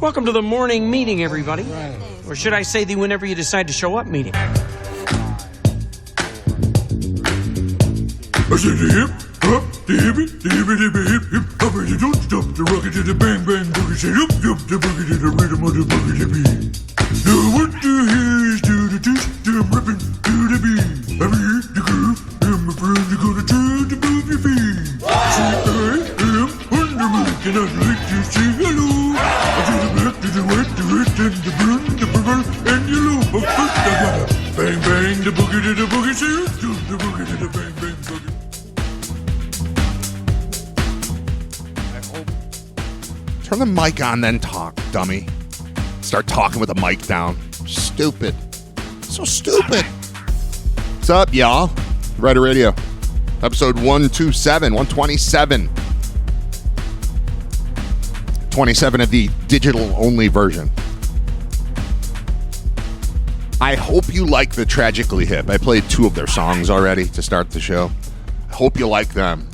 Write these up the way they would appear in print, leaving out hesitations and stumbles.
Welcome to the morning meeting, everybody. Right. Or should I say the whenever you decide to show up meeting. I said the hip, hop, the hippie, hip, hop, the don't stop, the rocket to the bang, bang, boogie, say up, the boogie to the rhythm of the boogie to beat. Now what the hell is to the twist, I'm rapping to the beat. I'm here, the groove, and my friends are gonna try to move your feet. See, I am Wonder Man, and I'd like to say hello. I do the black, to the white, the red, and the blue, the purple, and yellow. But first I gotta bang, bang, the boogie to the boogie, say up, the boogie to the bang, bang, boogie. Turn the mic on, then talk, dummy. Start talking with the mic down. Stupid. So stupid. What's up, y'all? Riter Radio. Episode 127. 27 of the digital-only version. I hope you like the Tragically Hip. I played 2 of their songs already to start the show. I hope you like them.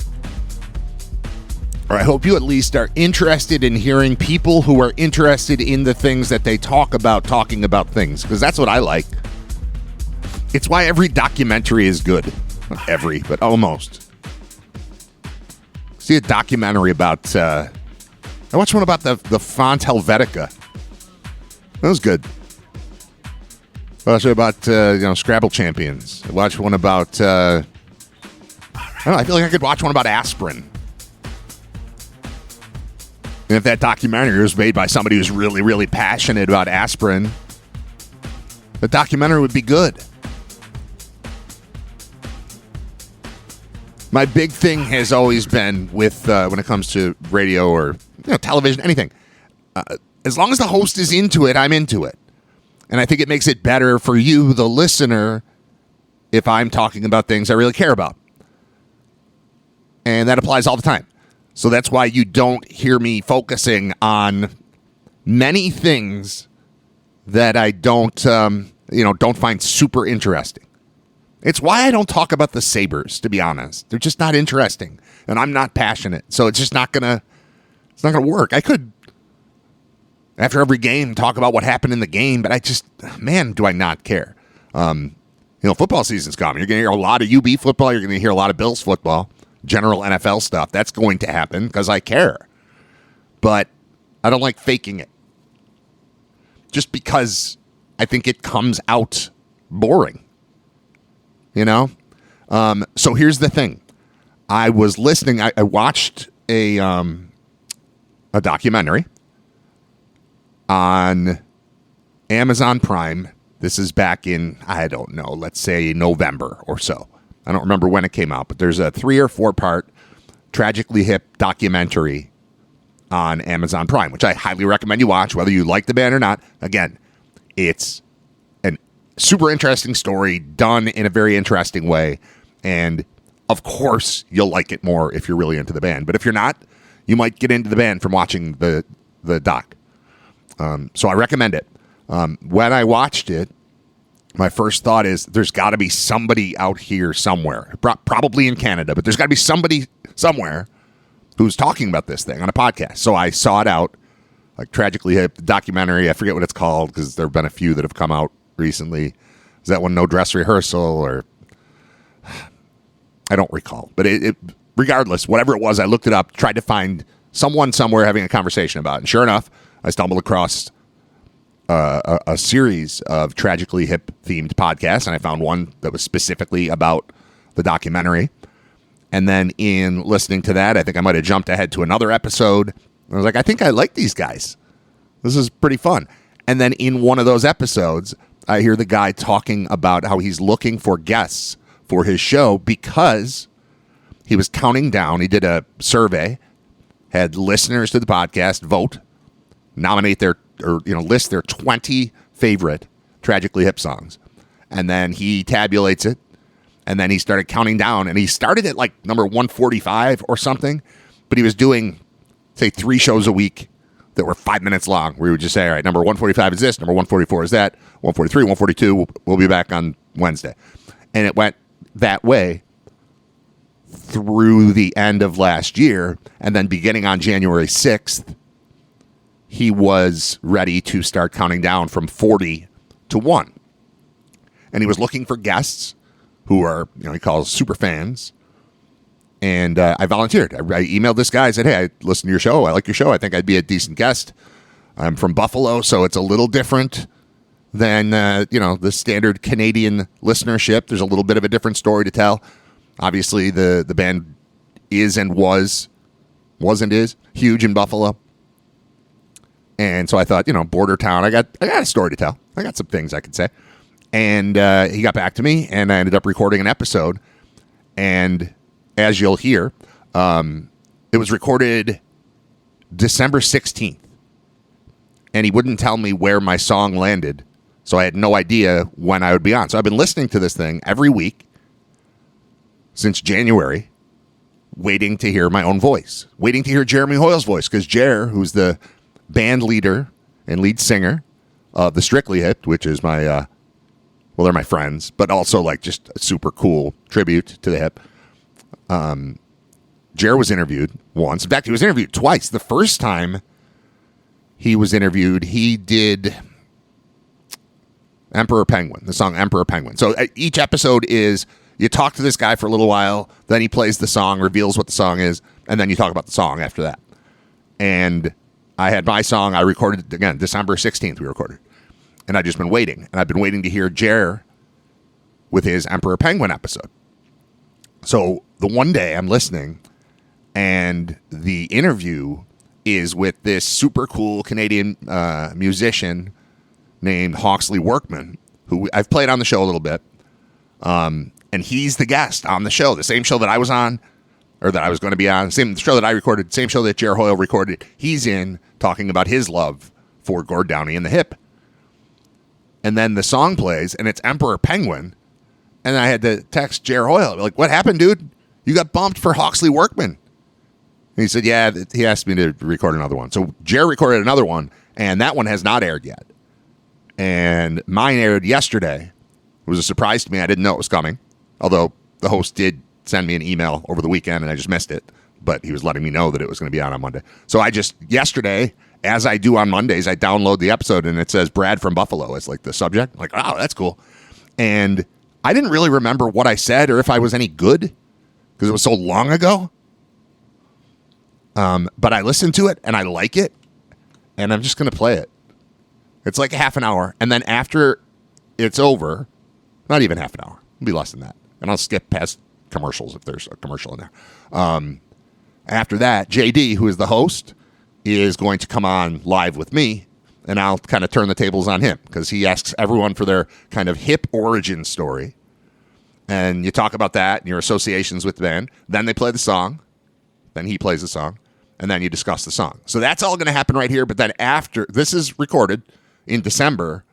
Or I hope you at least are interested in hearing people who are interested in the things that they talk about, talking about things. Because that's what I like. It's why every documentary is good. Not every, but almost. See a documentary about... I watched one about the Font Helvetica. That was good. I watched about Scrabble champions. I watched one about I don't know, I feel like I could watch one about aspirin. And if that documentary was made by somebody who's really, really passionate about aspirin, the documentary would be good. My big thing has always been with when it comes to radio or television, anything. As long as the host is into it, I'm into it. And I think it makes it better for you, the listener, if I'm talking about things I really care about. And that applies all the time. So that's why you don't hear me focusing on many things that I don't find super interesting. It's why I don't talk about the Sabres, to be honest. They're just not interesting, and I'm not passionate. So it's just not gonna work. I could, after every game, talk about what happened in the game, but do I not care? Football season's coming. You're gonna hear a lot of UB football. You're gonna hear a lot of Bills football. General NFL stuff. That's going to happen because I care. But I don't like faking it. Just because I think it comes out boring. So here's the thing. I was listening. I watched a documentary on Amazon Prime. This is back in, I don't know, let's say November or so. I don't remember when it came out, but there's a 3 or 4 part Tragically Hip documentary on Amazon Prime, which I highly recommend you watch, whether you like the band or not. Again, it's a super interesting story done in a very interesting way. And of course, you'll like it more if you're really into the band. But if you're not, you might get into the band from watching the doc. So I recommend it. When I watched it, my first thought is there's got to be somebody out here somewhere, probably in Canada, but there's got to be somebody somewhere who's talking about this thing on a podcast. So I sought out like Tragically Hip, the documentary. I forget what it's called because there have been a few that have come out recently. Is that one No Dress Rehearsal or I don't recall. But regardless, whatever it was, I looked it up, tried to find someone somewhere having a conversation about it. And sure enough, I stumbled across a series of Tragically Hip themed podcasts, and I found one that was specifically about the documentary. And then in listening to that, I think I might have jumped ahead to another episode. I was like, I think I like these guys. This is pretty fun. And then in one of those episodes, I hear the guy talking about how he's looking for guests for his show because he was counting down. He did a survey, had listeners to the podcast vote, nominate list their 20 favorite Tragically Hip songs. And then he tabulates it. And then he started counting down. And he started at like number 145 or something. But he was doing, say, 3 shows a week that were 5 minutes long. Where he would just say, all right, number 145 is this. Number 144 is that. 143, 142, we'll be back on Wednesday. And it went that way through the end of last year. And then beginning on January 6th, he was ready to start counting down from 40 to 1. And he was looking for guests who are, he calls super fans. And I volunteered. I emailed this guy. I said, hey, I listened to your show. I like your show. I think I'd be a decent guest. I'm from Buffalo, so it's a little different than, the standard Canadian listenership. There's a little bit of a different story to tell. Obviously, the band is and was and is huge in Buffalo. And so I thought, border town, I got a story to tell. I got some things I could say. And he got back to me, and I ended up recording an episode. And as you'll hear, it was recorded December 16th. And he wouldn't tell me where my song landed, so I had no idea when I would be on. So I've been listening to this thing every week since January, waiting to hear my own voice, waiting to hear Jeremy Hoyle's voice, because Jer, who's the band leader and lead singer of the Strictly Hip, which is my, they're my friends, but also like just a super cool tribute to the Hip. Jer was interviewed once. In fact, he was interviewed twice. The first time he was interviewed, he did Emperor Penguin, the song Emperor Penguin. So each episode is you talk to this guy for a little while, then he plays the song, reveals what the song is, and then you talk about the song after that. And I had my song, I recorded it again, December 16th we recorded. And I've just been waiting. And I've been waiting to hear Jer with his Emperor Penguin episode. So the one day I'm listening, and the interview is with this super cool Canadian musician named Hawksley Workman, who I've played on the show a little bit. And he's the guest on the show, the same show that I was on, or that I was going to be on, same show that I recorded, same show that Jer Hoyle recorded. He's in talking about his love for Gord Downie and the Hip. And then the song plays, and it's Emperor Penguin. And I had to text Jer Hoyle, like, what happened, dude? You got bumped for Hawksley Workman. And he said, yeah, he asked me to record another one. So Jer recorded another one, and that one has not aired yet. And mine aired yesterday. It was a surprise to me. I didn't know it was coming, although the host did send me an email over the weekend, and I just missed it. But he was letting me know that it was going to be on Monday. So I just, yesterday, as I do on Mondays, I download the episode, and it says Brad from Buffalo as like the subject. I'm like, oh, that's cool. And I didn't really remember what I said or if I was any good because it was so long ago. But I listened to it, and I like it, and I'm just going to play it. It's like a half an hour, and then after it's over, not even half an hour, it'll be less than that, and I'll skip past commercials if there's a commercial in there. After that, JD, who is the host, is going to come on live with me, and I'll kind of turn the tables on him because he asks everyone for their kind of hip origin story, and you talk about that and your associations with the band. Then they play the song, then he plays the song, and then you discuss the song. So that's all going to happen right here, but then after, this is recorded in December,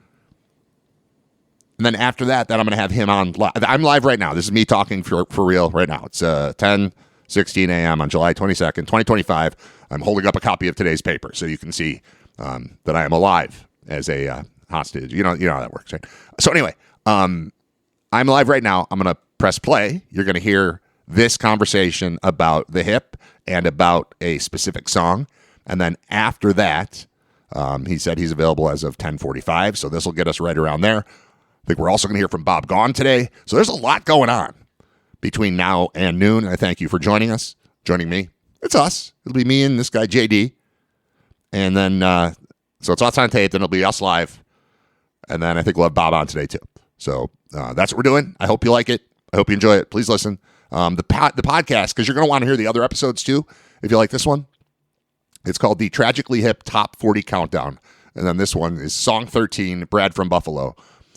and then after that, then I'm going to have him on live. I'm live right now. This is me talking for real right now. It's 10:16 a.m. on July 22nd, 2025. I'm holding up a copy of today's paper so you can see that I am alive as a hostage. You know how that works, right? So anyway, I'm live right now. I'm going to press play. You're going to hear this conversation about the Hip and about a specific song. And then after that, he said he's available as of 10:45. So this will get us right around there. I think we're also going to hear from Bob Gaughan today. So there's a lot going on between now and noon. I thank you for joining me. It's us. It'll be me and this guy, JD. And then, so it's us on tape. Then it'll be us live. And then I think we'll have Bob on today too. So that's what we're doing. I hope you like it. I hope you enjoy it. Please listen. The podcast, because you're going to want to hear the other episodes too, if you like this one. It's called the Tragically Hip Top 40 Countdown. And then this one is Song 13, Brad from Buffalo.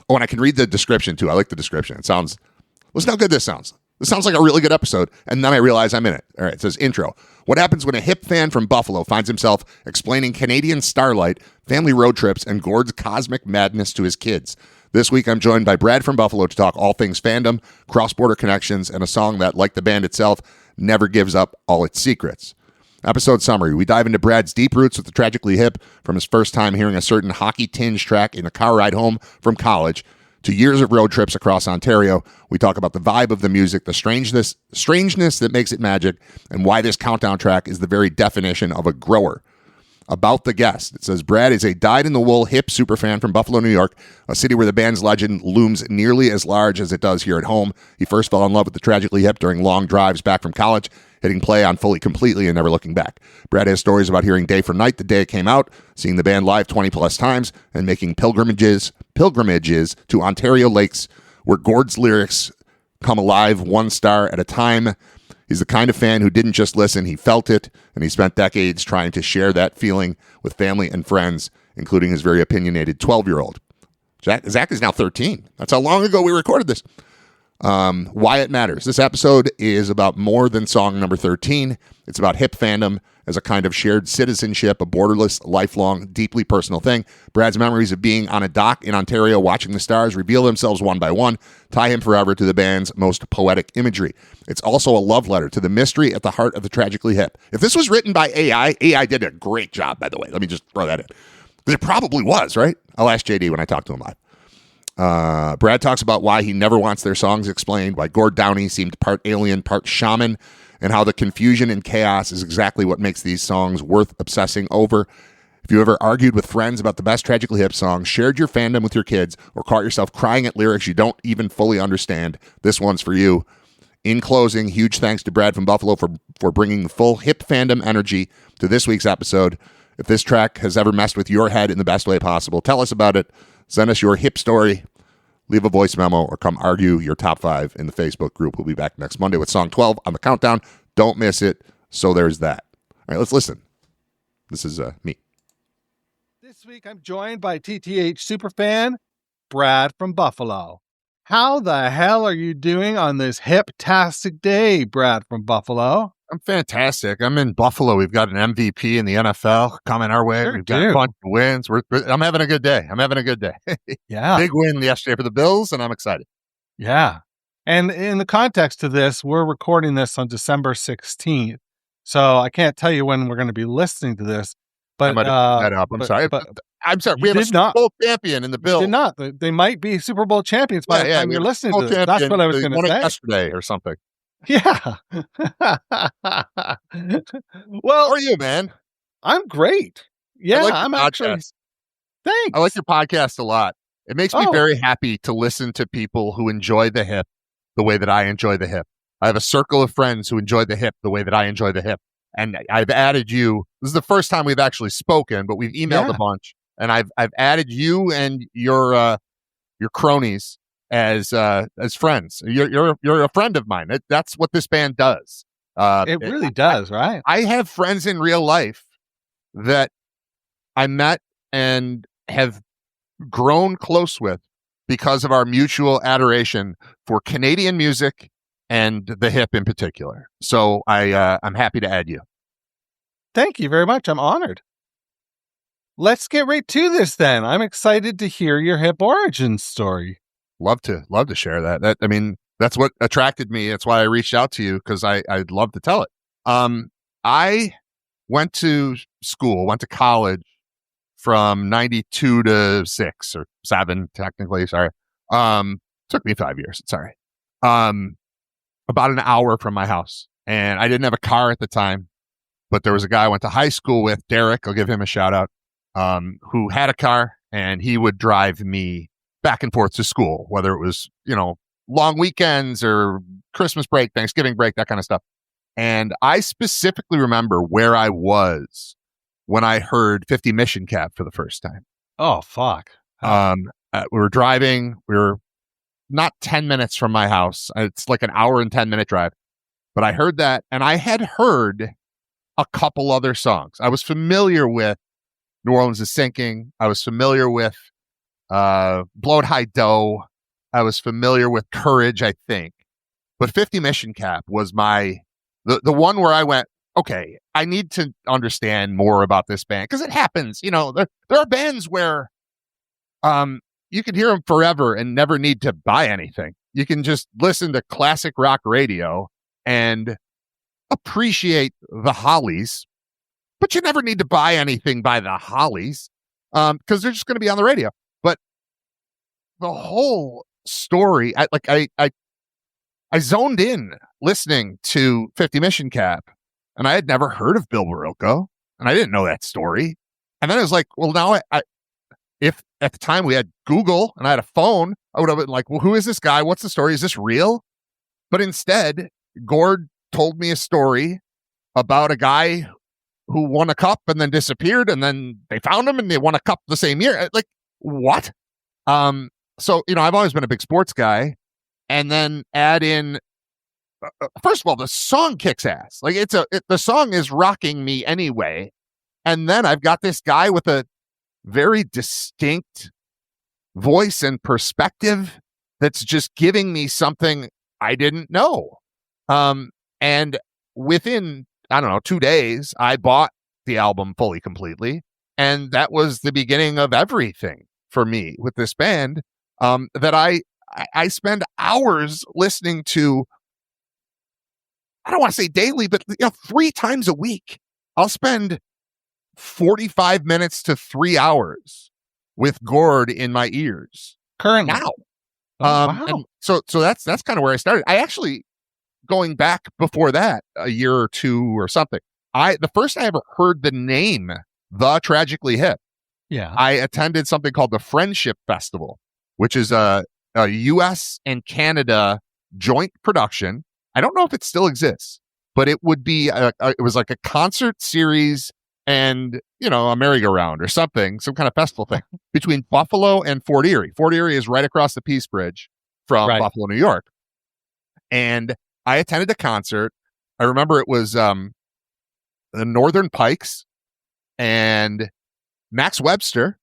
Oh, and I can read the description too. I like the description. It sounds, listen how good this sounds. This sounds like a really good episode. And then I realize I'm in it. All right, it says intro. What happens when a hip fan from Buffalo finds himself explaining Canadian Starlight, family road trips, and Gord's cosmic madness to his kids? This week, I'm joined by Brad from Buffalo to talk all things fandom, cross-border connections, and a song that, like the band itself, never gives up all its secrets. Episode summary. We dive into Brad's deep roots with the Tragically Hip, from his first time hearing a certain hockey-tinged track in the car ride home from college to years of road trips across Ontario. We talk about the vibe of the music, the strangeness that makes it magic, and why this countdown track is the very definition of a grower. about the guest. It says, Brad is a dyed-in-the-wool hip superfan from Buffalo, New York, a city where the band's legend looms nearly as large as it does here at home. He first fell in love with the Tragically Hip during long drives back from college, hitting play on Fully Completely and never looking back. Brad has stories about hearing Day for Night the day it came out, seeing the band live 20-plus times, and making pilgrimages to Ontario lakes where Gord's lyrics come alive one star at a time. He's the kind of fan who didn't just listen, he felt it, and he spent decades trying to share that feeling with family and friends, including his very opinionated 12-year-old. Zach is now 13. That's how long ago we recorded this. Why it matters. This episode is about more than song number 13. It's about hip fandom as a kind of shared citizenship, a borderless, lifelong, deeply personal thing. Brad's memories of being on a dock in Ontario watching the stars reveal themselves one by one, tie him forever to the band's most poetic imagery. It's also a love letter to the mystery at the heart of the Tragically Hip. If this was written by AI did a great job, by the way. Let me just throw that in. Because it probably was, right? I'll ask JD when I talk to him live. Brad talks about why he never wants their songs explained, why Gord Downey seemed part alien, part shaman, and how the confusion and chaos is exactly what makes these songs worth obsessing over. If you ever argued with friends about the best Tragically Hip songs, shared your fandom with your kids, or caught yourself crying at lyrics you don't even fully understand, this one's for you. In closing, huge thanks to Brad from Buffalo for bringing the full hip fandom energy to this week's episode. If this track has ever messed with your head in the best way possible, tell us about it. Send us your hip story. Leave a voice memo or come argue your top 5 in the Facebook group. We'll be back next Monday with song 12 on the countdown. Don't miss it. So there's that. All right, let's listen. This is me. This week I'm joined by TTH superfan, Brad from Buffalo. How the hell are you doing on this hip-tastic day, Brad from Buffalo? I'm fantastic. I'm in Buffalo. We've got an MVP in the NFL coming our way. We've got a bunch of wins. I'm having a good day. Yeah. Big win yesterday for the Bills, and I'm excited. Yeah. And in the context of this, we're recording this on December 16th. So I can't tell you when we're going to be listening to this. But I might have that up. I'm sorry. We have a Super Bowl champion in the Bills. Did not. They might be Super Bowl champions by the time you're listening to this. That's what I was going to say. Yesterday or something. Yeah. Well, how are you, man? I'm great. Yeah, I'm actually. Thanks. I like your podcast a lot. It makes me very happy to listen to people who enjoy the hip the way that I enjoy the hip. I have a circle of friends who enjoy the hip the way that I enjoy the hip. And I've added you. This is the first time we've actually spoken, but we've emailed a bunch. And I've added you and your cronies as friends. You're a friend of mine. That's what this band does. It really does, right? I have friends in real life that I met and have grown close with because of our mutual adoration for Canadian music and the hip in particular. So I'm happy to add you. Thank you very much. I'm honored. Let's get right to this then. I'm excited to hear your hip origin story. Love to share that. That's what attracted me. That's why I reached out to you, because I'd love to tell it. I went to college from 92 to 6 or 7, technically. Sorry. Took me 5 years. Sorry. About an hour from my house. And I didn't have a car at the time, but there was a guy I went to high school with, Derek, I'll give him a shout out, who had a car, and he would drive me back and forth to school, whether it was, long weekends or Christmas break, Thanksgiving break, that kind of stuff. And I specifically remember where I was when I heard 50 Mission Cap for the first time. Oh, fuck. We were driving. We were not 10 minutes from my house. It's like an hour and 10-minute drive. But I heard that, and I had heard a couple other songs. I was familiar with New Orleans is Sinking. I was familiar with Blowed High Dough. I was familiar with Courage, I think. But 50 Mission Cap was the one where I went, okay, I need to understand more about this band. Because it happens, there are bands where you can hear them forever and never need to buy anything. You can just listen to classic rock radio and appreciate the Hollies, but you never need to buy anything by the Hollies because they're just going to be on the radio. But the whole story, I zoned in listening to 50 Mission Cap, and I had never heard of Bill Barilko. And I didn't know that story. And then I was like, well, now if at the time we had Google and I had a phone, I would have been like, well, who is this guy? What's the story? Is this real? But instead, Gord told me a story about a guy who won a cup and then disappeared, and then they found him and they won a cup the same year. Like, what? So, I've always been a big sports guy, and then add in, first of all, the song kicks ass. Like, the song is rocking me anyway. And then I've got this guy with a very distinct voice and perspective that's just giving me something I didn't know. And within, I don't know, 2 days, I bought the album fully, completely. And that was the beginning of everything for me with this band, that I spend hours listening to. I don't want to say daily, but 3 times a week. I'll spend 45 minutes to 3 hours with Gord in my ears Currently. now. Wow. And so that's kind of where I started. I actually, going back before that, a year or two or something, the first I ever heard the name, The Tragically Hip, Yeah. I attended something called the Friendship Festival, which is a U.S. and Canada joint production. I don't know if it still exists, but it would be it was like a concert series and, a merry-go-round or something, some kind of festival thing between Buffalo and Fort Erie. Fort Erie is right across the Peace Bridge from Buffalo, New York. And I attended a concert. I remember it was the Northern Pikes and Max Webster.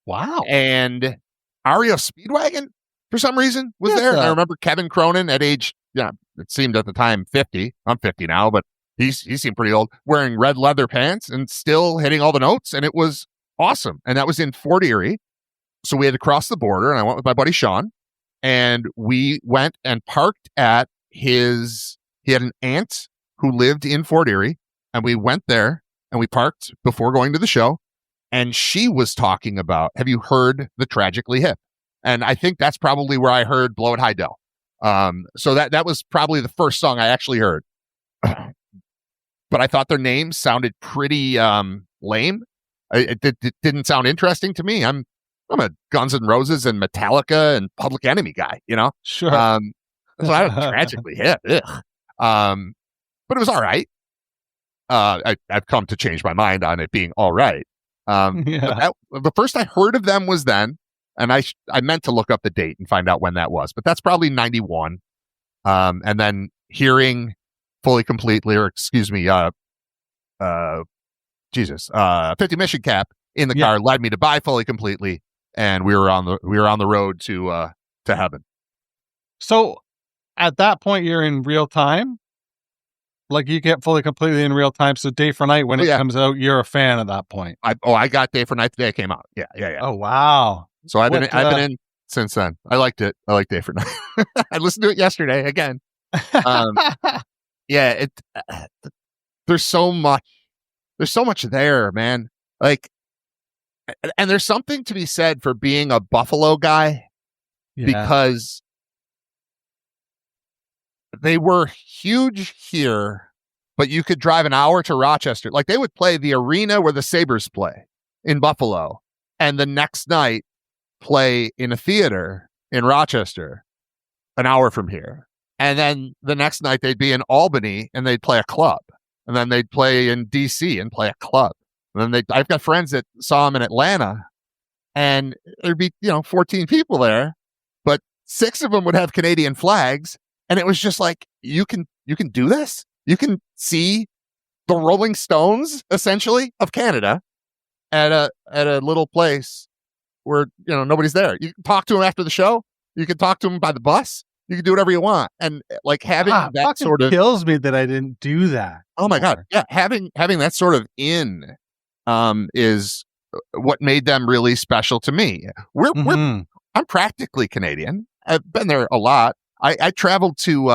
Wow. And REO Speedwagon, for some reason, was there. And I remember Kevin Cronin at age, it seemed at the time 50. I'm 50 now, but he seemed pretty old, wearing red leather pants and still hitting all the notes. And it was awesome. And that was in Fort Erie. So we had to cross the border, and I went with my buddy Sean, and we went and parked at he had an aunt who lived in Fort Erie, and we went there and we parked before going to the show. And she was talking about, have you heard the Tragically Hip? And I think that's probably where I heard Blow It Hydell. So that was probably the first song I actually heard. But I thought their names sounded pretty lame. It didn't sound interesting to me. I'm a Guns N' Roses and Metallica and Public Enemy guy, Sure. So I Tragically Hip. But it was all right. I've come to change my mind on it being all right. But the first I heard of them was then, and I meant to look up the date and find out when that was, but that's probably 91. And then hearing Fully Completely, or excuse me, 50 Mission Cap in the car led me to buy Fully Completely, and we were on the road to heaven. So at that point, you're in real time? Like, you get Fully Completely in real time, so Day for Night, when it comes out, you're a fan at that point. I got Day for Night the day it came out. Yeah. Oh, wow. So I've been in since then. I liked it. I like Day for Night. I listened to it yesterday again. There's so much there, man. Like, and there's something to be said for being a Buffalo guy, because they were huge here, but you could drive an hour to Rochester. Like, they would play the arena where the Sabres play in Buffalo, and the next night play in a theater in Rochester, an hour from here. And then the next night they'd be in Albany and they'd play a club. And then they'd play in DC and play a club. And then I've got friends that saw them in Atlanta, and there'd be, 14 people there, but 6 of them would have Canadian flags. And it was just like, you can do this. You can see the Rolling Stones, essentially, of Canada at a little place where, nobody's there. You can talk to them after the show. You can talk to them by the bus. You can do whatever you want. And like having that sort of kills me that I didn't do that. Oh my God. Yeah. Having that sort of is what made them really special to me. I'm practically Canadian. I've been there a lot. I traveled to,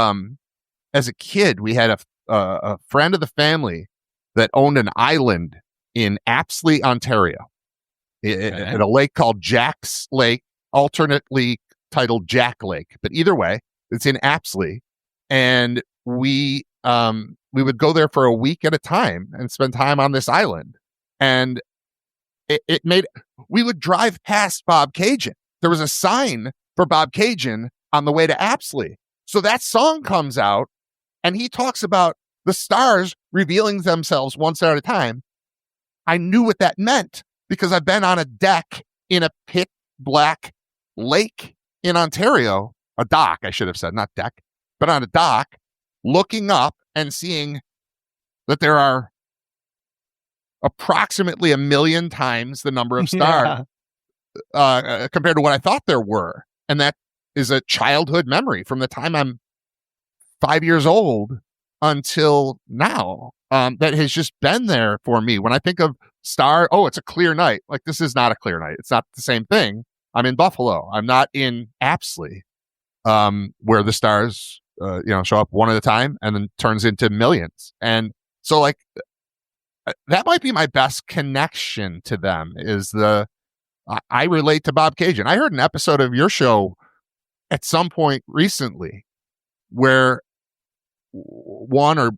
as a kid, we had a friend of the family that owned an island in Apsley, Ontario, at a lake called Jack's Lake, alternately titled Jack Lake. But either way, it's in Apsley. And we would go there for a week at a time and spend time on this island. And it made, we would drive past Bob Cajun. There was a sign for Bob Cajun on the way to Apsley. So that song comes out and he talks about the stars revealing themselves once at a time. I knew what that meant because I've been on a deck in a pitch black lake in Ontario, a dock, I should have said, not deck, but on a dock, looking up and seeing that there are approximately 1 million times the number of stars compared to what I thought there were. And that is a childhood memory from the time I'm 5 years old until now. That has just been there for me. When I think of star, oh, it's a clear night. Like, this is not a clear night. It's not the same thing. I'm in Buffalo. I'm not in Apsley, where the stars, show up one at a time and then turns into millions. And so, like, that might be my best connection to them is I relate to Bob Cajun. I heard an episode of your show at some point recently where one or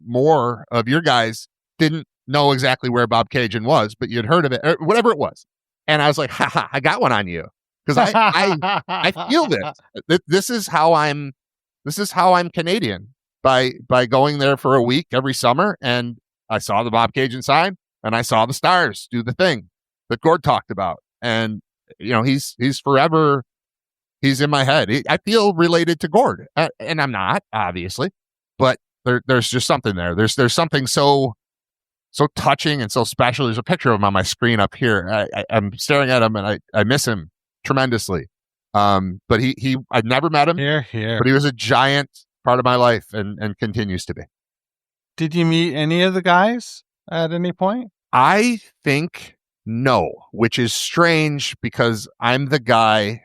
more of your guys didn't know exactly where Bob Cajun was, but you'd heard of it, or whatever it was. And I was like, haha, I got one on you. Because I feel this. This is how I'm Canadian by going there for a week every summer. And I saw the Bob Cajun sign and I saw the stars do the thing that Gord talked about. And, he's forever, he's in my head. I feel related to Gord, and I'm not, obviously, but there's just something there. There's something so touching and so special. There's a picture of him on my screen up here. I'm staring at him and I miss him tremendously. But I'd never met him, but he was a giant part of my life and continues to be. Did you meet any of the guys at any point? I think no, which is strange because I'm the guy,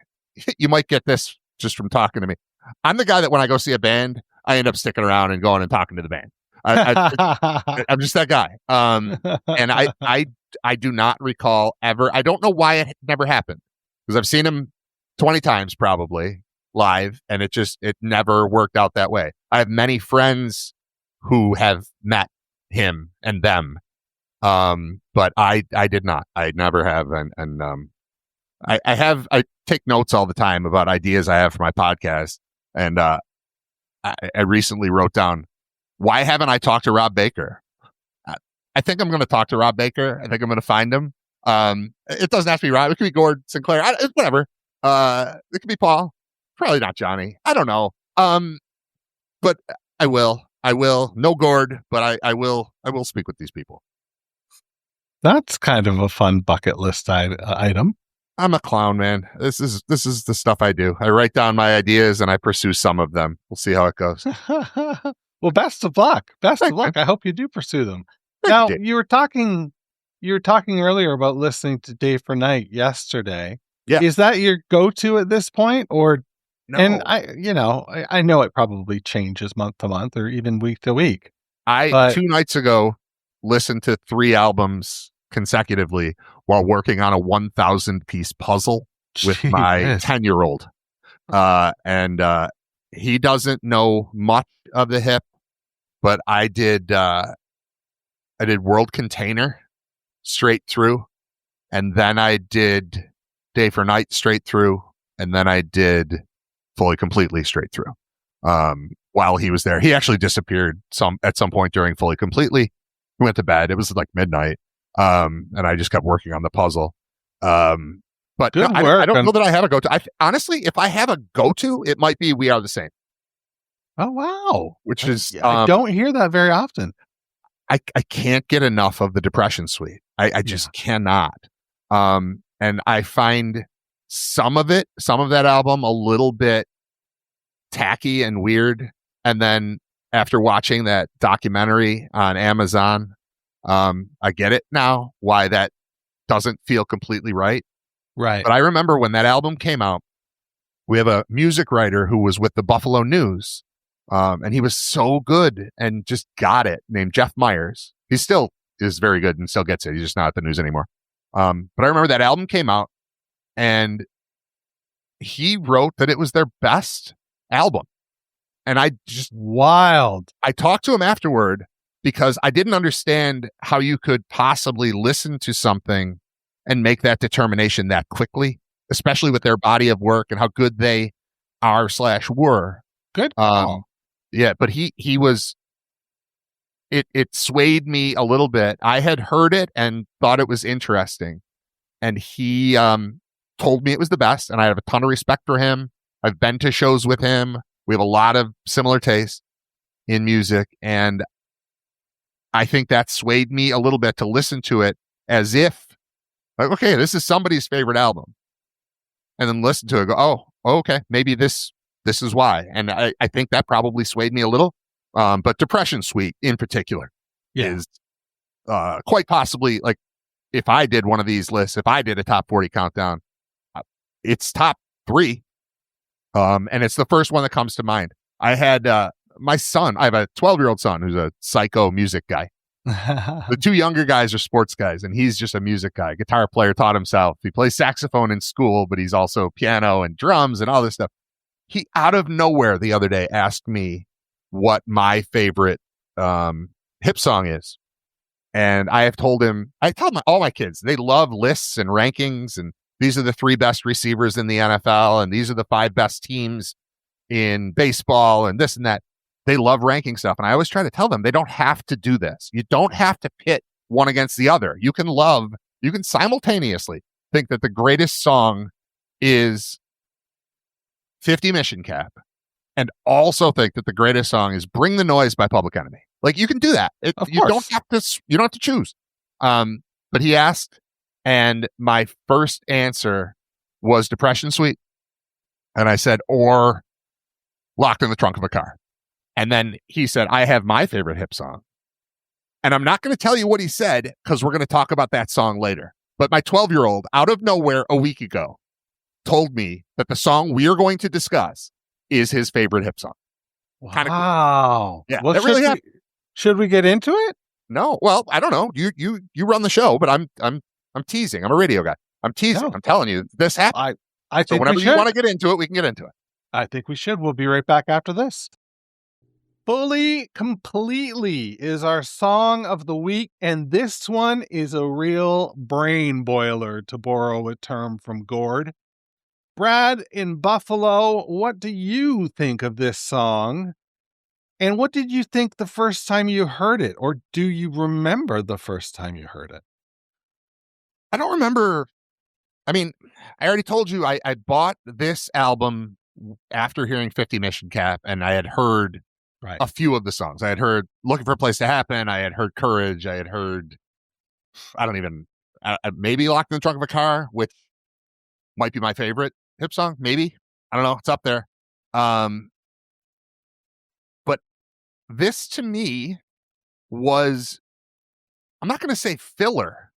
you might get this just from talking to me. I'm the guy that when I go see a band, I end up sticking around and going and talking to the band. I'm just that guy. And I do not recall ever. I don't know why it never happened because I've seen him 20 times probably live and it never worked out that way. I have many friends who have met him and them. But I did not. I never have. And I take notes all the time about ideas I have for my podcast. And, I recently wrote down, why haven't I talked to Rob Baker? I think I'm going to talk to Rob Baker. I think I'm going to find him. It doesn't have to be Rob. It could be Gord Sinclair. Whatever. It could be Paul. Probably not Johnny. I don't know. But I will. No Gord, but I will speak with these people. That's kind of a fun bucket list item. I'm a clown, man. This is the stuff I do. I write down my ideas and I pursue some of them. We'll see how it goes. Well, best of luck. Best of luck. I hope you do pursue them. Now, you were talking earlier about listening to Day for Night yesterday. Yeah. Is that your go-to at this point, or? No. And I know it probably changes month to month or even week to week. I 2 nights ago listened to 3 albums consecutively while working on a 1,000 piece puzzle with my 10-year-old. And he doesn't know much of the hip, but I did World Container straight through, and then I did Day for Night straight through, and then I did Fully Completely straight through. While he was there, he actually disappeared at some point during Fully Completely. We went to bed. It was like midnight. And I just kept working on the puzzle. But no, I don't know that I have a go-to. Honestly, if I have a go-to, it might be We Are the Same. Oh, wow. Which is... I don't hear that very often. I can't get enough of the Depression Suite. I just cannot. And I find some of that album a little bit tacky and weird. And then after watching that documentary on Amazon, I get it now why that doesn't feel completely right. Right. But I remember when that album came out, we have a music writer who was with the Buffalo News, and he was so good and just got it, named Jeff Myers. He still is very good and still gets it. He's just not at the news anymore. But I remember that album came out, and he wrote that it was their best album. And I just... Wild. I talked to him afterward, because I didn't understand how you could possibly listen to something and make that determination that quickly, especially with their body of work and how good they are/were. Good call. Yeah, but he was, it swayed me a little bit. I had heard it and thought it was interesting. And he told me it was the best, and I have a ton of respect for him. I've been to shows with him. We have a lot of similar tastes in music, and I think that swayed me a little bit to listen to it as if, like, okay, this is somebody's favorite album. And then listen to it and go, oh, okay, maybe this is why. And I think that probably swayed me a little. But Depression Suite in particular is quite possibly, like, if I did one of these lists, if I did a top 40 countdown, it's top 3. And it's the first one that comes to mind. I had my son, I have a 12-year-old son who's a psycho music guy. The 2 younger guys are sports guys, and he's just a music guy. Guitar player, taught himself. He plays saxophone in school, but he's also piano and drums and all this stuff. He, out of nowhere the other day, asked me what my favorite hip song is. And I tell all my kids, they love lists and rankings, and these are the 3 best receivers in the NFL, and these are the 5 best teams in baseball, and this and that. They love ranking stuff. And I always try to tell them they don't have to do this. You don't have to pit one against the other. You can simultaneously think that the greatest song is 50 Mission Cap and also think that the greatest song is Bring the Noise by Public Enemy. Like, you can do that. You don't have to choose. But he asked, and my first answer was Depression Suite. And I said, or Locked in the Trunk of a Car. And then he said, I have my favorite hip song. And I'm not going to tell you what he said because we're going to talk about that song later. But my 12-year-old, out of nowhere a week ago, told me that the song we are going to discuss is his favorite hip song. Wow. Kind of cool. Yeah, well, that really happened. Should we get into it? No. Well, I don't know. You run the show, but I'm teasing. I'm a radio guy. I'm teasing. No. I'm telling you, this happened. I think so whenever you want to get into it, we can get into it. I think we should. We'll be right back after this. Fully Completely is our song of the week, and this one is a real brain boiler, to borrow a term from Gord. Brad in Buffalo, what do you think of this song? And what did you think the first time you heard it? Or do you remember the first time you heard it? I don't remember. I mean, I already told you I bought this album after hearing 50 Mission Cap, and I had heard a few of the songs. I had heard Looking for a Place to Happen. I had heard Courage. I had heard, maybe Locked in the Trunk of a Car, which might be my favorite hip song. Maybe. I don't know. It's up there. But this to me was, I'm not going to say filler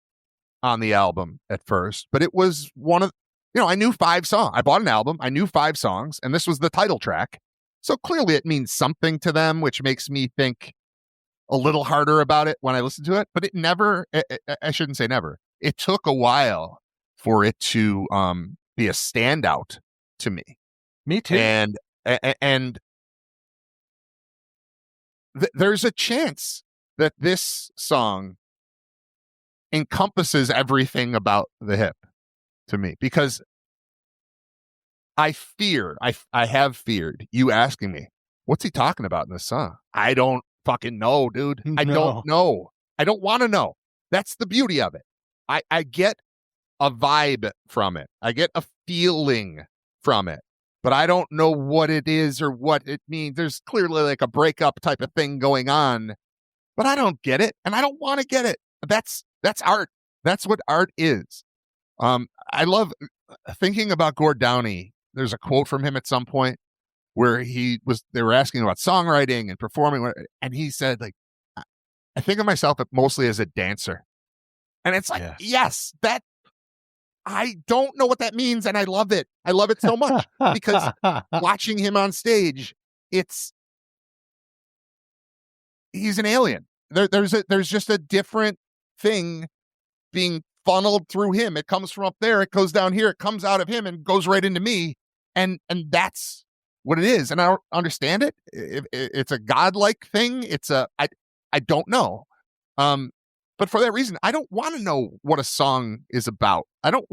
on the album at first, but it was one of, I knew 5 songs. I bought an album. I knew 5 songs, and this was the title track. So clearly it means something to them, which makes me think a little harder about it when I listen to it. But it never, I shouldn't say never. It took a while for it to be a standout to me. Me too. And there's a chance that this song encompasses everything about the hip to me, because I have feared you asking me, what's he talking about in this song? I don't fucking know, dude. I don't know. I don't want to know. That's the beauty of it. I get a vibe from it. I get a feeling from it, but I don't know what it is or what it means. There's clearly like a breakup type of thing going on, but I don't get it, and I don't want to get it. That's art. That's what art is. I love thinking about Gord Downie. There's a quote from him at some point where they were asking about songwriting and performing, and he said, like, I think of myself mostly as a dancer. And it's like, yes, that, I don't know what that means, and I love it. I love it so much because watching him on stage, he's an alien. There's just a different thing being funneled through him. It comes from up there, it goes down here, it comes out of him and goes right into me. And that's what it is. And I don't understand it. It's a godlike thing. I don't know. But for that reason, I don't want to know what a song is about. I don't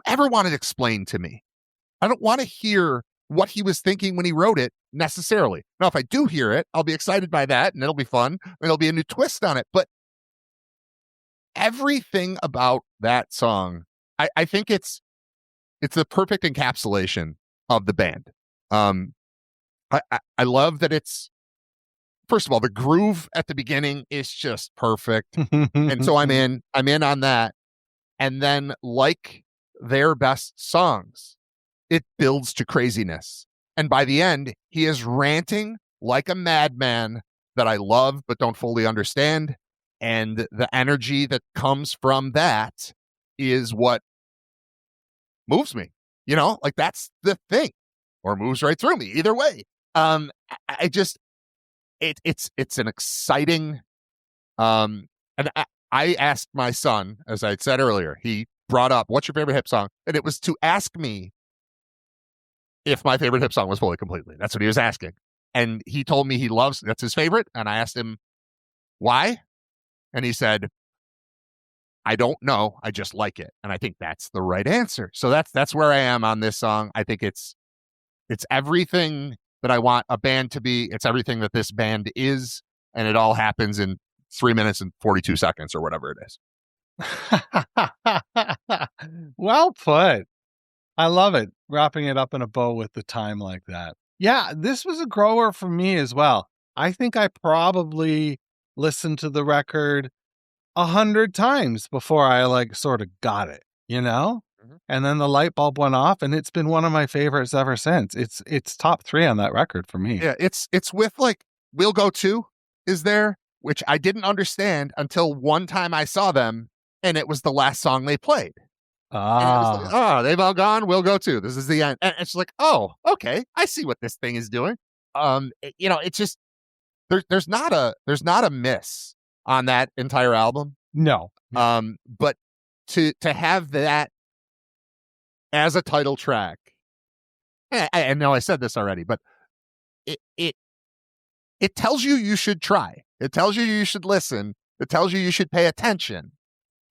ever want it explained to me. I don't want to hear what he was thinking when he wrote it necessarily. Now, if I do hear it, I'll be excited by that and it'll be fun and it'll be a new twist on it. But everything about that song, I think it's the perfect encapsulation of the band. I love that it's, first of all, the groove at the beginning is just perfect. And so I'm in on that. And then, like their best songs, it builds to craziness. And by the end, he is ranting like a madman that I love but don't fully understand. And the energy that comes from that is what moves me. You know, like that's the thing, or moves right through me. Either way, it's an exciting. And I asked my son, as I said earlier, he brought up, "What's your favorite Hip song?" And it was to ask me if my favorite Hip song was Fully Completely. That's what he was asking. And he told me that's his favorite. And I asked him why. And he said, "I don't know. I just like it." And I think that's the right answer. So that's where I am on this song. I think it's everything that I want a band to be. It's everything that this band is. And it all happens in 3 minutes and 42 seconds or whatever it is. Well put. I love it. Wrapping it up in a bow with the time like that. Yeah, this was a grower for me as well. I think I probably listened to the record 100 times before I sort of got it, you know? Mm-hmm. And then the light bulb went off and it's been one of my favorites ever since. It's top 3 on that record for me. Yeah, it's with We'll Go Too is there, which I didn't understand until one time I saw them and it was the last song they played. They've all gone. We'll go too. This is the end. And it's like, oh, okay, I see what this thing is doing. It's just there's not a miss on that entire album. No. But to have that as a title track, I know I said this already, but it tells you should try. It tells you should listen. It tells you should pay attention.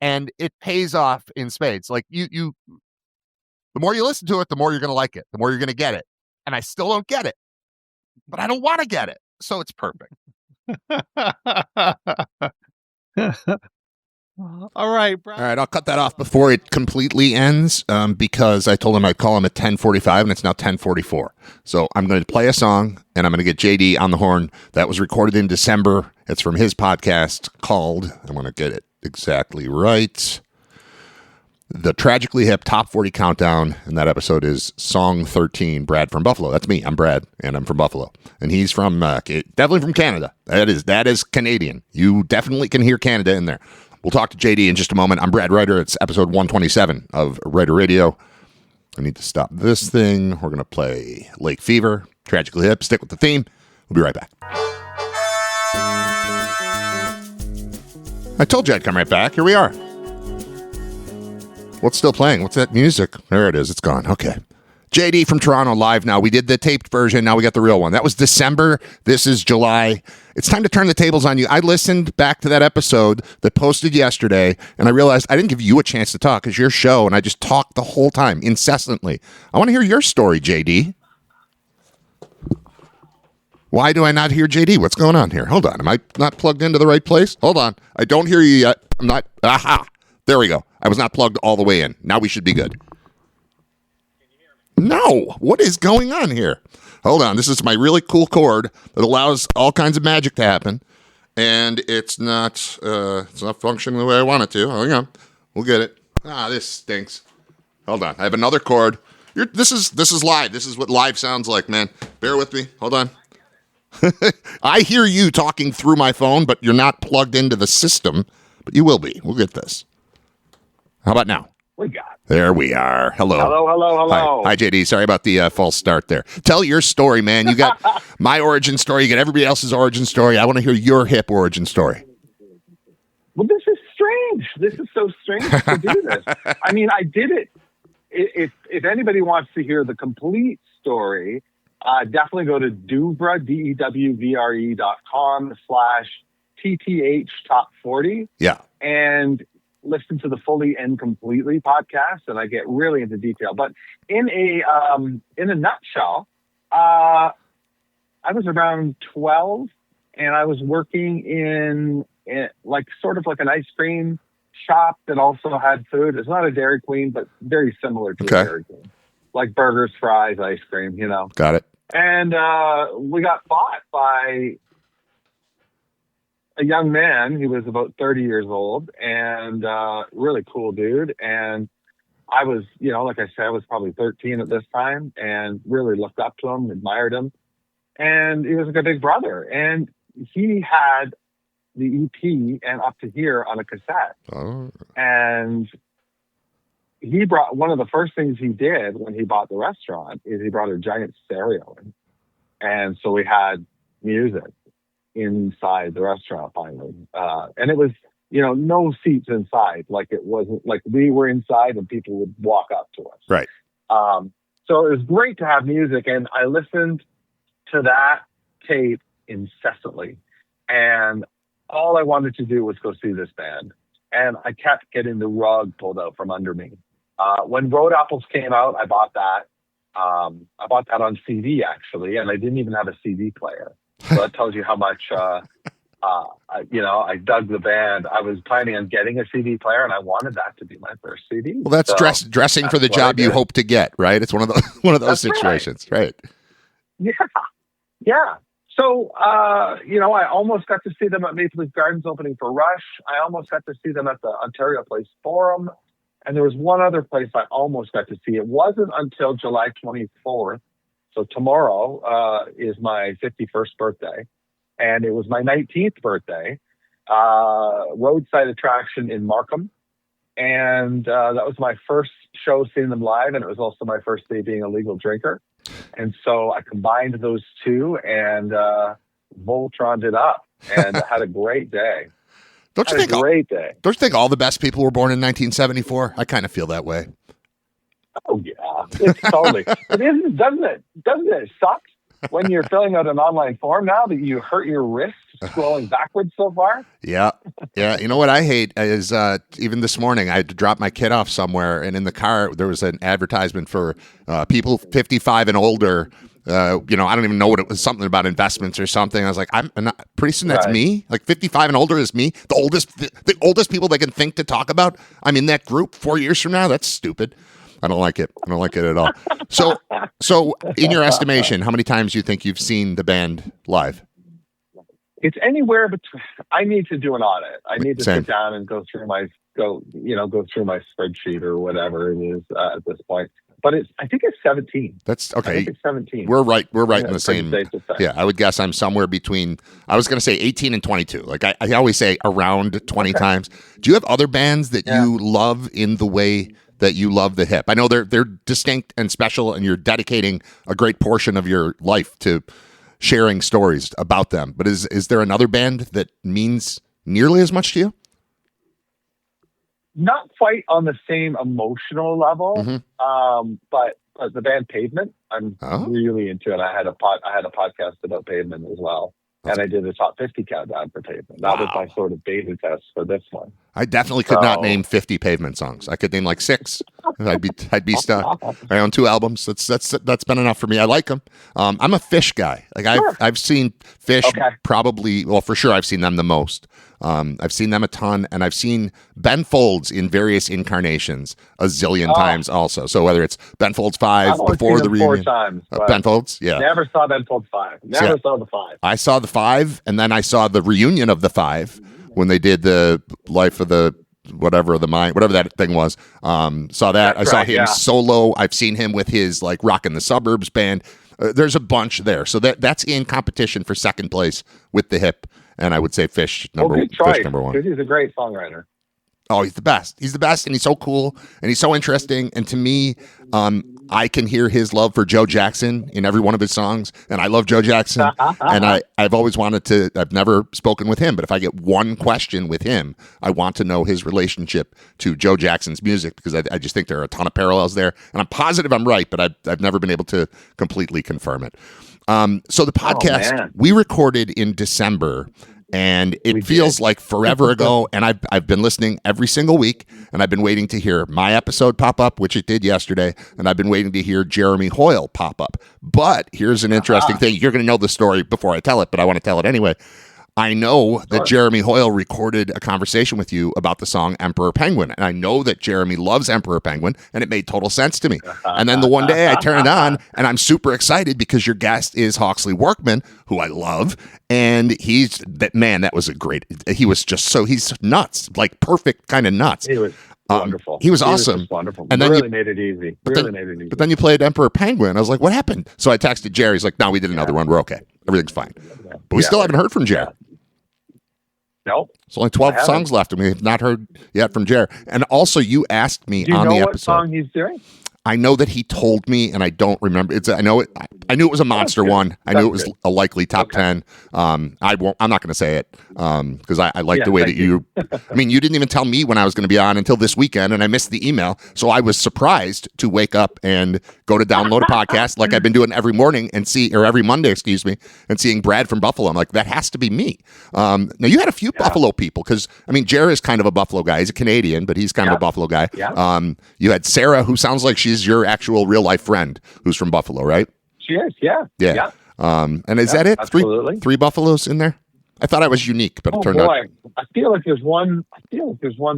And it pays off in spades. Like the more you listen to it, the more you're going to like it, the more you're going to get it. And I still don't get it, but I don't want to get it. So it's perfect. All right, Brad. All right, I'll cut that off before it completely ends because I told him I'd call him at 10:45 and it's now 10:44. So I'm going to play a song and I'm going to get JD on the horn. That was recorded in December. It's from his podcast called, I want to get it exactly right, the Tragically Hip Top 40 Countdown, and that episode is Song 13, Brad from Buffalo. That's me. I'm Brad, and I'm from Buffalo. And he's from, definitely from Canada. That is Canadian. You definitely can hear Canada in there. We'll talk to JD in just a moment. I'm Brad Riter. It's episode 127 of Riter Radio. I need to stop this thing. We're going to play Lake Fever, Tragically Hip. Stick with the theme. We'll be right back. I told you I'd come right back. Here we are. What's still playing? What's that music? There it is. It's gone. Okay. JD from Toronto live now. We did the taped version. Now we got the real one. That was December. This is July. It's time to turn the tables on you. I listened back to that episode that posted yesterday, and I realized I didn't give you a chance to talk. It's your show, and I just talked the whole time, incessantly. I want to hear your story, JD. Why do I not hear JD? What's going on here? Hold on. Am I not plugged into the right place? Hold on. I don't hear you yet. I'm not. Aha. There we go. I was not plugged all the way in. Now we should be good. No. What is going on here? Hold on. This is my really cool cord that allows all kinds of magic to happen. And it's not functioning the way I want it to. Hang on. We'll get it. This stinks. Hold on. I have another cord. This is live. This is what live sounds like, man. Bear with me. Hold on. I hear you talking through my phone, but you're not plugged into the system. But you will be. We'll get this. How about now? We got it. There we are. Hello. Hello. Hi, JD. Sorry about the false start there. Tell your story, man. You got my origin story. You got everybody else's origin story. I want to hear your hip origin story. Well, this is strange. This is so strange to do this. I mean, I did it. If anybody wants to hear the complete story, definitely go to Duvre, DEWVRE.com/ TTH Top 40. Yeah. And listen to the Fully and Completely podcast, and I get really into detail. But in a nutshell, I was around 12, and I was working in like sort of like an ice cream shop that also had food. It's not a Dairy Queen, but very similar to a Dairy Queen, like burgers, fries, ice cream. Got it. And we got bought by a young man. He was about 30 years old and really cool dude. And I was, like I said, I was probably 13 at this time and really looked up to him, admired him. And he was like a big brother. And he had the EP and Up to Here on a cassette. Oh. And he brought, one of the first things he did when he bought the restaurant is he brought a giant stereo in. And so we had music inside the restaurant finally. And it was, no seats inside. Like it wasn't like we were inside and people would walk up to us. Right. So it was great to have music. And I listened to that tape incessantly. And all I wanted to do was go see this band. And I kept getting the rug pulled out from under me. When Road Apples came out, I bought that. I bought that on CD, actually, and I didn't even have a CD player. So that tells you how much, I dug the band. I was planning on getting a CD player, and I wanted that to be my first CD. Well, that's dressing for the job you hope to get, right? It's one of those situations, right? Yeah. So, I almost got to see them at Maple Leaf Gardens opening for Rush. I almost got to see them at the Ontario Place Forum. And there was one other place I almost got to see. It wasn't until July 24th. So tomorrow is my 51st birthday. And it was my 19th birthday. Roadside Attraction in Markham. And that was my first show seeing them live. And it was also my first day being a legal drinker. And so I combined those two and Voltroned it up and had a great day. Don't you think all the best people were born in 1974? I kind of feel that way. Oh yeah, it's totally. Doesn't it suck when you're filling out an online form now that you hurt your wrist scrolling backwards so far? Yeah. You know what I hate is even this morning I had to drop my kid off somewhere, and in the car there was an advertisement for people 55 and older. I don't even know what it was, something about investments or something. I was like, pretty soon that's me. Like 55 and older is me. The oldest people they can think to talk about. I'm in that group 4 years from now. That's stupid. I don't like it. I don't like it at all. So in your estimation, how many times do you think you've seen the band live? It's anywhere between. I need to do an audit. I need to sit down and go through my spreadsheet or whatever it is at this point. But I think it's 17. That's okay. I think it's 17. We're right in the same. Yeah, I would guess I'm somewhere between. I was going to say 18 and 22. Like I always say, around 20 times. Do you have other bands that you love in the way that you love the Hip? I know they're distinct and special, and you're dedicating a great portion of your life to sharing stories about them. But is there another band that means nearly as much to you? Not quite on the same emotional level, but the band Pavement, I'm really into it. I had a podcast about Pavement as well, and I did a top 50 countdown for Pavement. That was my sort of beta test for this one. I definitely could not name 50 Pavement songs. I could name like 6. I'd be stuck. I own 2 albums. That's been enough for me. I like them. I'm a Fish guy. Like I've seen Fish probably. Well, for sure, I've seen them the most. I've seen them a ton, and I've seen Ben Folds in various incarnations a zillion times also. So whether it's Ben Folds 5 before the reunion, 4 times, Ben Folds, never saw Ben Folds 5. Never saw the 5. I saw the 5, and then I saw the reunion of the 5 when they did the Life of the whatever of the Mind, whatever that thing was. Saw that. I saw him solo. I've seen him with his like Rockin' the Suburbs band. There's a bunch there. So that's in competition for second place with the Hip. And I would say Fish number 1. Because he's a great songwriter. Oh, he's the best. He's the best, and he's so cool, and he's so interesting. And to me, I can hear his love for Joe Jackson in every one of his songs, and I love Joe Jackson. And I've always wanted to. I've never spoken with him, but if I get one question with him, I want to know his relationship to Joe Jackson's music, because I just think there are a ton of parallels there, and I'm positive I'm right, but I've never been able to completely confirm it. So the podcast we recorded in December, And it feels like forever ago, and I've been listening every single week, and I've been waiting to hear my episode pop up, which it did yesterday, and I've been waiting to hear Jeremy Hoyle pop up. But here's an interesting thing. You're going to know the story before I tell it, but I want to tell it anyway. I know that Jeremy Hoyle recorded a conversation with you about the song Emperor Penguin, and I know that Jeremy loves Emperor Penguin, and it made total sense to me. And then the one day I turn it on, and I'm super excited because your guest is Hawksley Workman, who I love, and that was a great, he was just he's nuts, like perfect kind of nuts. He was wonderful. He was awesome. awesome. Wonderful. And then really made it easy. But then you played Emperor Penguin. I was like, what happened? So I texted Jerry. He's like, no, we did another one. We're okay. Everything's fine. But we still haven't heard from Jerry. Nope. There's only 12 songs left, and we have not heard yet from Jerry. And also, you asked me Do you on know the what episode. song he's doing? I know that he told me, and I don't remember. I knew it was a monster one. I knew it was a likely top 10. I'm not going to say it because I like the way that you. I mean, you didn't even tell me when I was going to be on until this weekend, and I missed the email. So I was surprised to wake up and go to download a podcast like I've been doing every morning or every Monday, and seeing Brad from Buffalo. I'm like, that has to be me. Now you had a few Buffalo people because I mean, Jared is kind of a Buffalo guy. He's a Canadian, but he's kind of a Buffalo guy. Yeah. You had Sarah, who sounds like she's your actual real life friend, who's from Buffalo, right? She is. Yeah. And is that it? Absolutely. Three Buffaloes in there? I thought I was unique, but it turned boy. out. I feel like there's one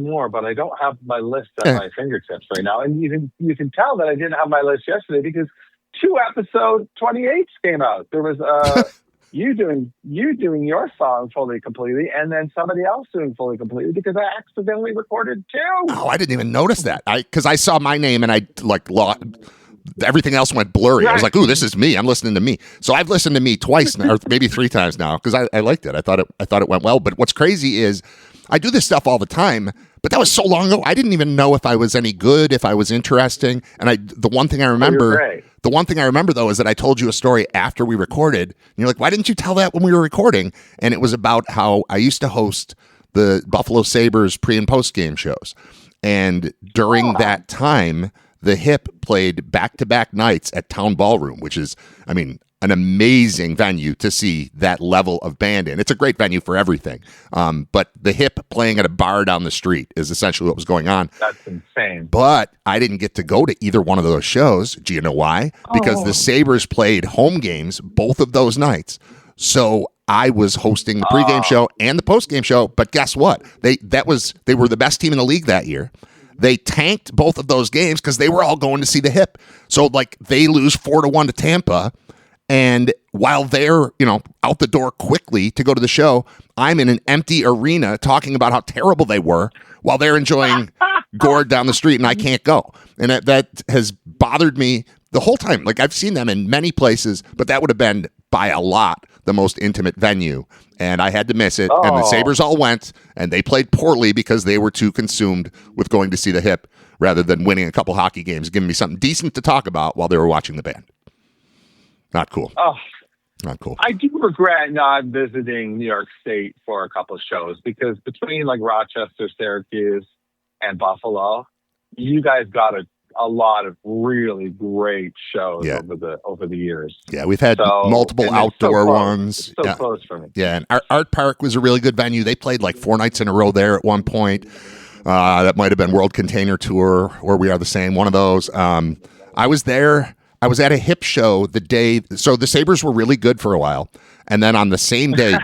more, but I don't have my list at my fingertips right now. And you can tell that I didn't have my list yesterday because 2 episode 28s came out. There was you doing your song fully completely, and then somebody else doing fully completely because I accidentally recorded 2. Oh, I didn't even notice that. Because I saw my name and I everything else went blurry. Right. I was like, "Ooh, this is me. I'm listening to me." So I've listened to me twice now, or maybe 3 times now because I liked it. I thought it went well. But what's crazy is I do this stuff all the time, but that was so long ago. I didn't even know if I was any good, if I was interesting. And the one thing I remember though is that I told you a story after we recorded. And you're like, "Why didn't you tell that when we were recording?" And it was about how I used to host the Buffalo Sabres pre and post game shows, and during that time, the Hip played back-to-back nights at Town Ballroom, which is, I mean, an amazing venue to see that level of band in. It's a great venue for everything. But the Hip playing at a bar down the street is essentially what was going on. That's insane. But I didn't get to go to either one of those shows. Do you know why? Because the Sabres played home games both of those nights. So I was hosting the pregame show and the postgame show. But guess what? They were the best team in the league that year. They tanked both of those games because they were all going to see the Hip. So they lose 4-1 to Tampa. And while they're, out the door quickly to go to the show, I'm in an empty arena talking about how terrible they were while they're enjoying gourd down the street and I can't go. And that has bothered me the whole time. I've seen them in many places, but that would have been by a lot the most intimate venue. And I had to miss it. And the Sabres all went, and they played poorly because they were too consumed with going to see the Hip rather than winning a couple hockey games, giving me something decent to talk about while they were watching the band. Not cool. Oh, not cool. I do regret not visiting New York State for a couple of shows because between Rochester, Syracuse, and Buffalo, you guys got a lot of really great shows over the years. Yeah, we've had multiple outdoor ones. It's so close for me. Yeah, and Art Park was a really good venue. They played 4 nights in a row there at one point. That might have been World Container Tour or We Are the Same, one of those. I was there. I was at a Hip show the day. So the Sabres were really good for a while. And then on the same day,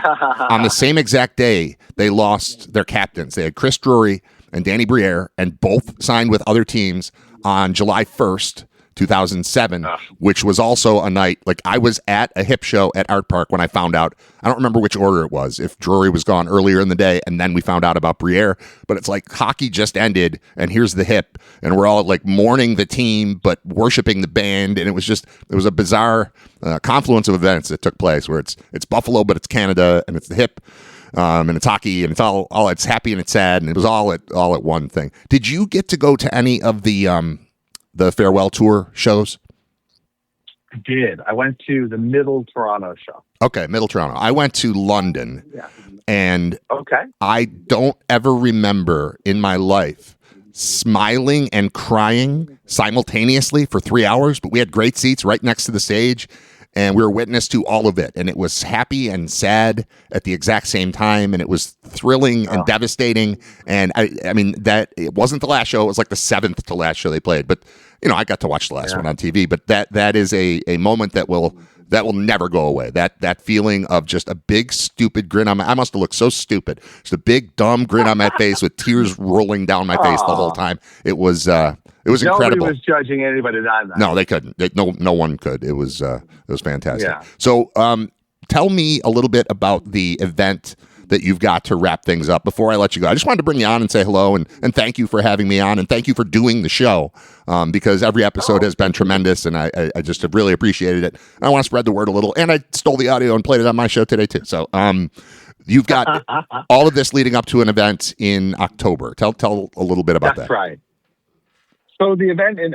on the same exact day, they lost their captains. They had Chris Drury and Danny Briere, and both signed with other teams on July 1st, 2007, which was also a night, I was at a Hip show at Art Park when I found out. I don't remember which order it was, if Drury was gone earlier in the day, and then we found out about Briere. But it's hockey just ended, and here's the Hip, and we're all mourning the team, but worshiping the band, and it was a bizarre confluence of events that took place, where it's Buffalo, but it's Canada, and it's the Hip, and it's hockey, and it's all it's happy and it's sad, and it was all at one thing. Did you get to go to any of the farewell tour shows? I did. I went to the Middle Toronto show. Okay, Middle Toronto. I went to London, and I don't ever remember in my life smiling and crying simultaneously for 3 hours, but we had great seats right next to the stage, and we were witness to all of it. And it was happy and sad at the exact same time. And it was thrilling and devastating. And I mean, that it wasn't the last show. It was like the 7th to last show they played. But, I got to watch the last one on TV. But that is a moment that will never go away. That feeling of just a big, stupid grin on I must have looked so stupid. Just a big, dumb grin on my face with tears rolling down my face the whole time. It was incredible. Nobody was judging anybody on that. No, they couldn't. No one could. It was fantastic. Yeah. So, tell me a little bit about the event that you've got to wrap things up before I let you go. I just wanted to bring you on and say hello and thank you for having me on and thank you for doing the show because every episode has been tremendous and I just have really appreciated it. I want to spread the word a little, and I stole the audio and played it on my show today too. So you've got all of this leading up to an event in October. Tell a little bit about that. That's right. So the event in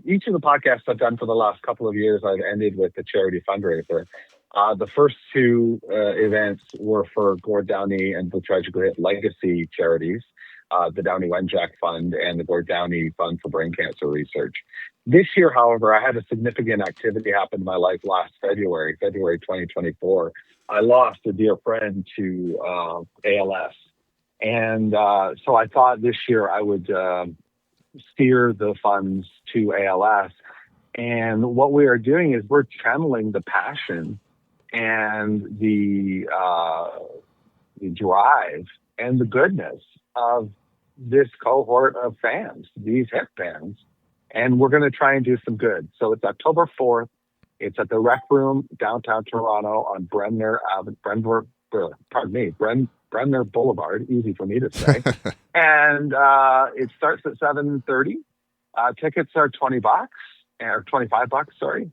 each of the podcasts I've done for the last couple of years, I've ended with a charity fundraiser. The first two events were for Gord Downey and the Tragically Hip legacy charities, the Downey Wenjack Fund and the Gord Downey Fund for Brain Cancer Research. This year, however, I had a significant activity happen in my life last February 2024. I lost a dear friend to ALS. And so I thought this year I would steer the funds to ALS. And what we are doing is we're channeling the passion and the drive and the goodness of this cohort of fans, these hip fans. And we're going to try and do some good. So it's October 4th. It's at the Rec Room, downtown Toronto on Brenner Boulevard. Easy for me to say. And it starts at 7:30. Tickets are $20 or $25. Sorry.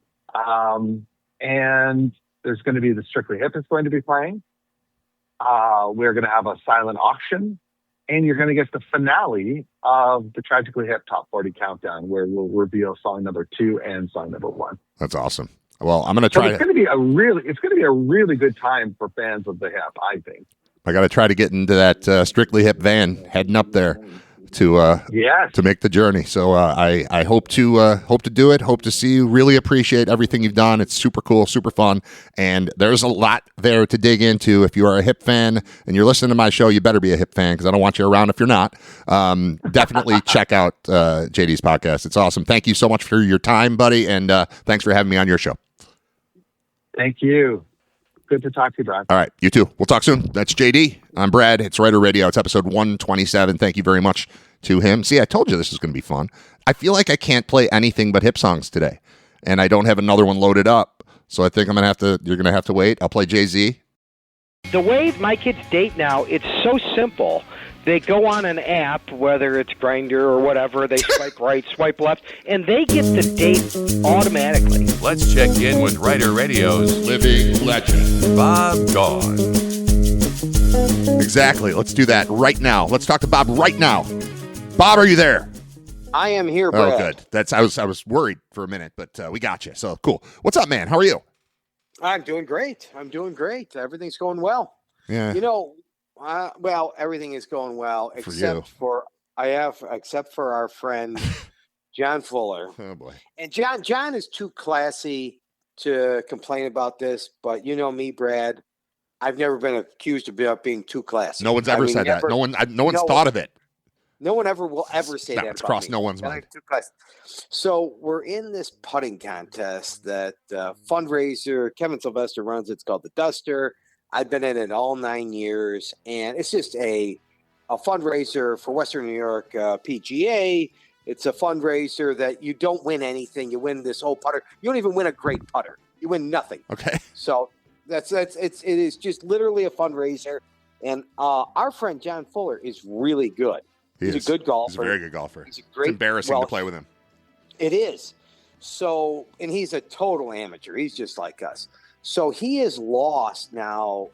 And there's going to be the Strictly Hip is going to be playing. We're going to have a silent auction. And you're going to get the finale of the Tragically Hip Top 40 Countdown, where we'll reveal song number 2 and song number 1. That's awesome. Well, I'm going to try. It's going to be a really good time for fans of the hip, I think. I got to try to get into that Strictly Hip van heading up there to make the journey. So I hope to do it. Hope to see you. Really appreciate everything you've done. It's super cool, super fun, and there's a lot there to dig into. If you are a hip fan and you're listening to my show, you better be a hip fan because I don't want you around if you're not. Definitely check out JD's podcast. It's awesome. Thank you so much for your time, buddy, and thanks for having me on your show. Thank you. Good to talk to you, Brad. All right, you too. We'll talk soon. That's JD. I'm Brad. It's Riter Radio. It's episode 127. Thank you very much to him. See, I told you this was going to be fun. I feel like I can't play anything but hip songs today, and I don't have another one loaded up. So I think you're going to have to wait. I'll play Jay-Z. The way my kids date now, it's so simple. They go on an app, whether it's Grindr or whatever, they swipe right, swipe left, and they get the date automatically. Let's check in with Riter Radio's living legend, Bob Gaughan. Exactly. Let's do that right now. Let's talk to Bob right now. Bob, are you there? I am here, Brad. Oh, good. I was worried for a minute, but we got you. So cool. What's up, man? How are you? I'm doing great. Everything's going well. Yeah. Well, everything is going well except for our friend John Fuller. Oh boy. And John is too classy to complain about this, but you know me, Brad. I've never been accused of being too classy. No one's ever said that. No one's thought of it. No one will ever say that. It's crossed no one's mind. So we're in this putting contest that fundraiser Kevin Sylvester runs. It's called the Duster. I've been in it all 9 years, and it's just a fundraiser for Western New York PGA. It's a fundraiser that you don't win anything. You win this whole putter. You don't even win a great putter. You win nothing. Okay. So it is just literally a fundraiser. And our friend John Fuller is really good. He's a good golfer. He's a very good golfer. He's a great, it's embarrassing to play with him. It is. So, and he's a total amateur. He's just like us. So he has lost now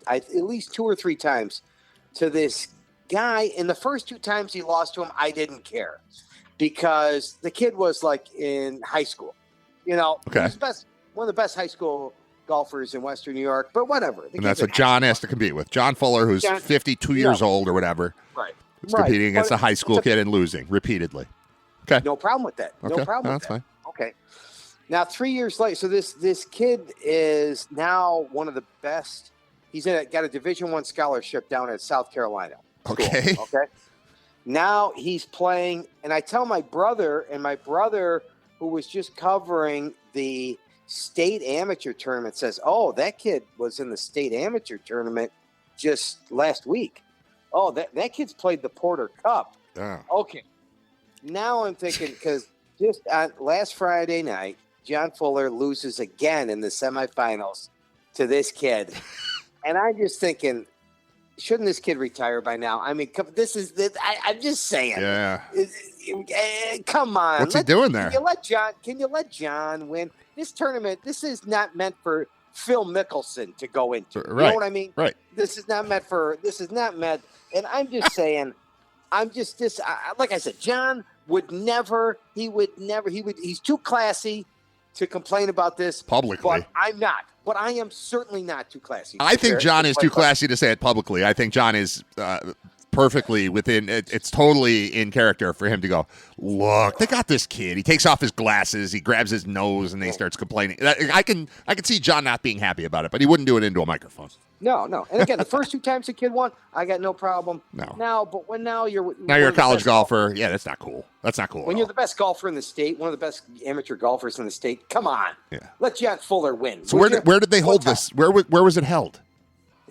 at least 2 or 3 times to this guy. And the first 2 times he lost to him, I didn't care because the kid was like in high school. Okay. He's one of the best high school golfers in Western New York, but whatever. And that's what John has to compete with. John Fuller, who's 52 years old or whatever. Right. Is competing against a high school kid and losing repeatedly. Okay. No problem with that. Okay. No problem with that's that. Fine. Okay. Now, 3 years later, so this kid is now one of the best. He's got a Division I scholarship down at South Carolina. Okay. Okay. Now he's playing, and I tell my brother, who was just covering the state amateur tournament, says, "Oh, that kid was in the state amateur tournament just last week. Oh, that kid's played the Porter Cup." Yeah. Okay. Now I'm thinking, because just on last Friday night, John Fuller loses again in the semifinals to this kid. And I'm just thinking, shouldn't this kid retire by now? I mean, I'm just saying. Yeah. Come on. What's he doing there? Can you let John win? This tournament, this is not meant for Phil Mickelson to go into. Right. You know what I mean? Right. This is not meant, and I'm just saying, like I said, John he's too classy to complain about this Publicly. But I'm not. But I am certainly not too classy. I think John is too classy to say it publicly. I think John is perfectly within it. It's totally in character for him to go, look, they got this kid. He takes off his glasses, he grabs his nose, and then he starts complaining. I can see John not being happy about it, but he wouldn't do it into a microphone. No. And again, the first 2 times the kid won, I got no problem. No. Now you're a college golfer. Yeah, that's not cool. That's not cool. When you're the best golfer in the state, one of the best amateur golfers in the state, come on. Yeah. Let John Fuller win. So where did they hold this? Where was it held?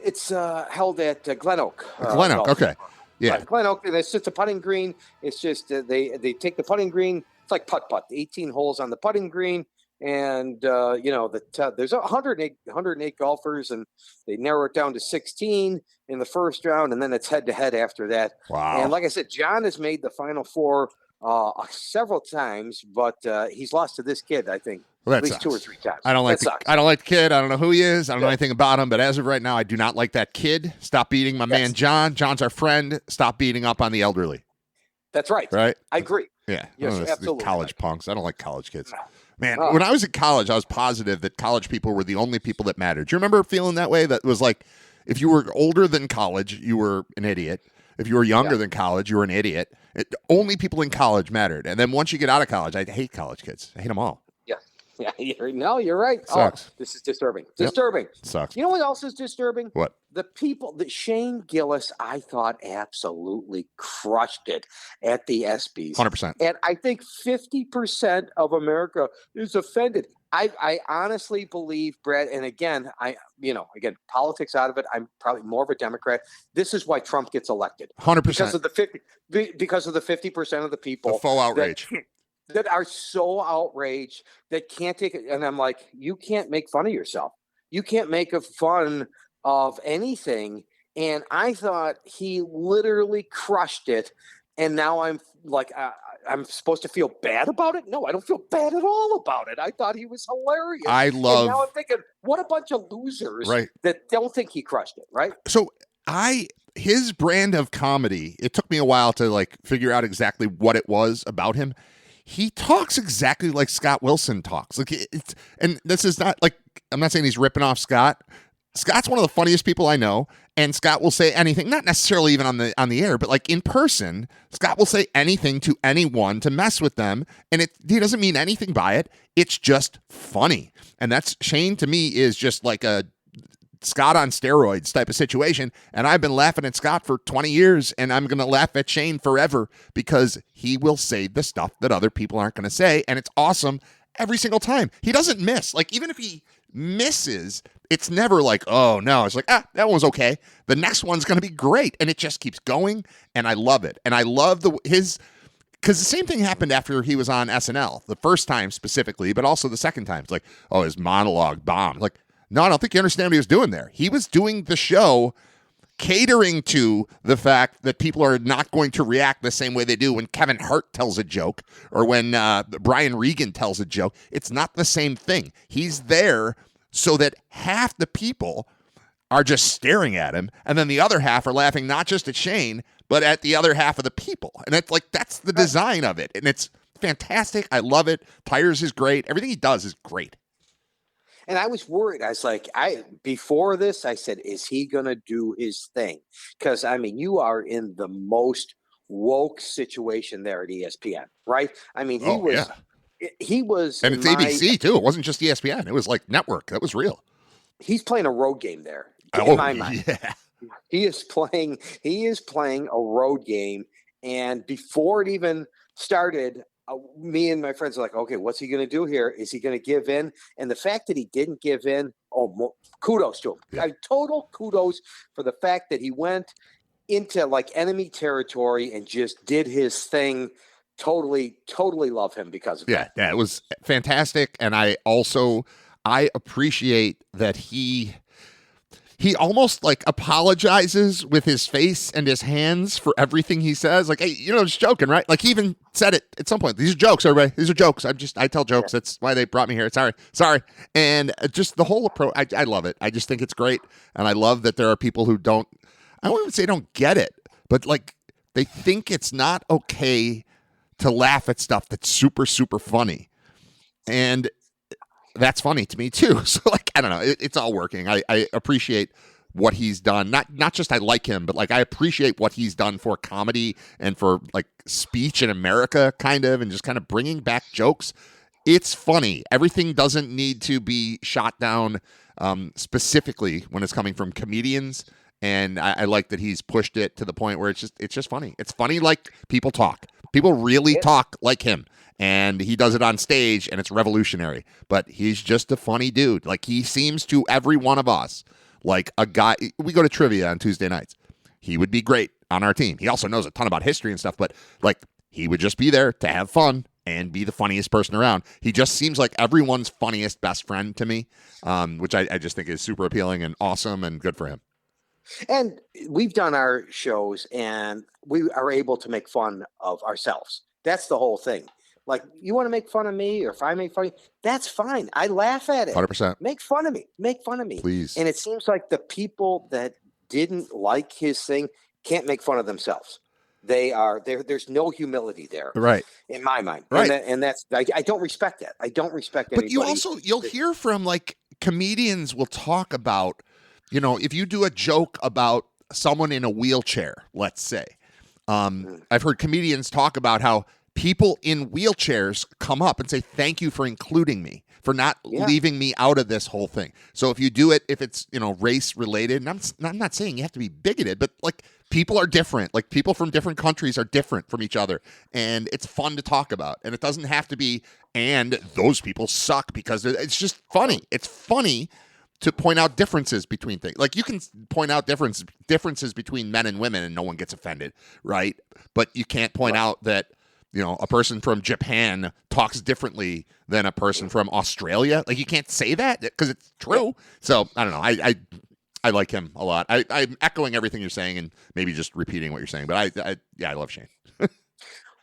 It's held at Glen Oak. Glen Oak. Okay. Yeah. Glen Oak, and it's just a putting green. It's just they take the putting green. It's like putt-putt. 18 holes on the putting green. And, there's 108 golfers, and they narrow it down to 16 in the first round, and then it's head-to-head after that. Wow. And like I said, John has made the Final Four several times, but he's lost to this kid, I think, at least 2 or 3 times. I don't like the kid. I don't know who he is. I don't know anything about him, but as of right now, I do not like that kid. Stop beating my man John. John's our friend. Stop beating up on the elderly. That's right. Right? I agree. Yeah. Yes, absolutely. College punks. I don't like college kids. No. Man, when I was in college, I was positive that college people were the only people that mattered. Do you remember feeling that way? That was like, if you were older than college, you were an idiot. If you were younger than college, you were an idiot. Only people in college mattered. And then once you get out of college, I hate college kids. I hate them all. Yeah. You're right. Sucks. This is disturbing. Disturbing. Sucks. You know what else is disturbing? What? The people that Shane Gillis, I thought, absolutely crushed it at the ESPYs. 100%. And I think 50% of America is offended. I honestly believe, Brad, and again, politics out of it, I'm probably more of a Democrat. This is why Trump gets elected. 100%. Because of the 50% of the people. The full outrage. That are so outraged that can't take it. And I'm like, you can't make fun of yourself. You can't make fun of anything. And I thought he literally crushed it. And now I'm like, I'm supposed to feel bad about it? No, I don't feel bad at all about it. I thought he was hilarious. And now I'm thinking, what a bunch of losers that don't think he crushed it, right? So his brand of comedy, it took me a while to figure out exactly what it was about him. He talks exactly like Scott Wilson talks. And this is not I'm not saying he's ripping off Scott. Scott's one of the funniest people I know, and Scott will say anything, not necessarily even on the air, but in person, Scott will say anything to anyone to mess with them, and he doesn't mean anything by it. It's just funny. And that's Shane to me is just like a Scott on steroids type of situation. And I've been laughing at Scott for 20 years, and I'm going to laugh at Shane forever because he will say the stuff that other people aren't going to say. And it's awesome every single time. He doesn't miss. Even if he misses, it's never oh no, it's that one was okay. The next one's going to be great. And it just keeps going. And I love it. And I love because the same thing happened after he was on SNL the first time specifically, but also the second time. It's his monologue bombed. No, I don't think you understand what he was doing there. He was doing the show catering to the fact that people are not going to react the same way they do when Kevin Hart tells a joke or when Brian Regan tells a joke. It's not the same thing. He's there so that half the people are just staring at him, and then the other half are laughing not just at Shane, but at the other half of the people. And it's that's the design of it. And it's fantastic. I love it. Tires is great. Everything he does is great. And I was worried. I was before this, I said, is he going to do his thing? Because, you are in the most woke situation there at ESPN, right? He was He was, And it's ABC too. It wasn't just ESPN. It was like network. That was real. He's playing a road game there. Oh, In my mind. yeah. He is playing a road game. And before it even started, me and my friends are like, okay, what's he going to do here? Is he going to give in? And the fact that he didn't give in, kudos to him. Yeah. Total kudos for the fact that he went into like enemy territory and just did his thing. Totally love him because of that. Yeah, it was fantastic. And I appreciate that he almost like apologizes with his face and his hands for everything he says. Like, hey, just joking, right? Like he even said it at some point. These are jokes, everybody. These are jokes. I tell jokes. That's why they brought me here. Sorry. And just the whole approach, I love it. I just think it's great. And I love that there are people who I won't even say don't get it, but like they think it's not okay to laugh at stuff that's super, super funny. And that's funny to me too. So like, I don't know, it's all working. I appreciate what he's done. Not just I like him, but like I appreciate what he's done for comedy and for like speech in America kind of, and just kind of bringing back jokes. It's funny. Everything doesn't need to be shot down specifically when it's coming from comedians. And I like that he's pushed it to the point where it's just funny. It's funny like people talk. People really talk like him. And he does it on stage, and it's revolutionary. But he's just a funny dude. Like, he seems to every one of us like a guy. We go to trivia on Tuesday nights. He would be great on our team. He also knows a ton about history and stuff, but like he would just be there to have fun and be the funniest person around. He just seems like everyone's funniest best friend to me, which I just think is super appealing and awesome and good for him. And we've done our shows, and we are able to make fun of ourselves. That's the whole thing. Like, you want to make fun of me, or if I make fun of you, that's fine. I laugh at it. 100%. Make fun of me. Make fun of me. Please. And it seems like the people that didn't like his thing can't make fun of themselves. There's no humility there. Right. In my mind. Right. And that's, I don't respect that. I don't respect anybody. But you'll hear from like comedians will talk about, if you do a joke about someone in a wheelchair, let's say, I've heard comedians talk about how people in wheelchairs come up and say, thank you for including me, for not leaving me out of this whole thing. So if you do it, if it's, race related, and I'm not saying you have to be bigoted, but like people are different. Like people from different countries are different from each other. And it's fun to talk about. And it doesn't have to be, and those people suck, because it's just funny. It's funny to point out differences between things. Like you can point out differences between men and women and no one gets offended, right? But you can't point out that, a person from Japan talks differently than a person from Australia. Like you can't say that because it's true. So I don't know. I like him a lot. I'm echoing everything you're saying and maybe just repeating what you're saying. But I love Shane.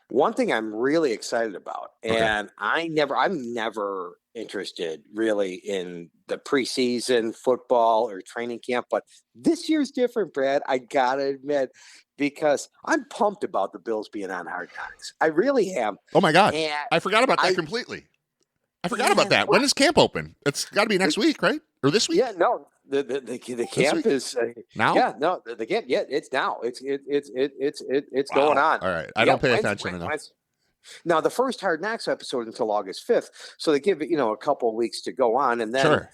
One thing I'm really excited about, and I'm never interested really in the preseason football or training camp, but this year's different, Brad. I gotta admit, because I'm pumped about the Bills being on Hard Knocks. I really am. Oh my God. And I forgot about that completely. I forgot about that. When does camp open? It's got to be next week, right? Or this week? Yeah, no. The camp is now. Yeah, no, the camp. Yeah, it's now. It's going on. All right, I don't pay attention enough. Now, the first Hard Knocks episode until August 5th, so they give it a couple of weeks to go on, and then. Sure.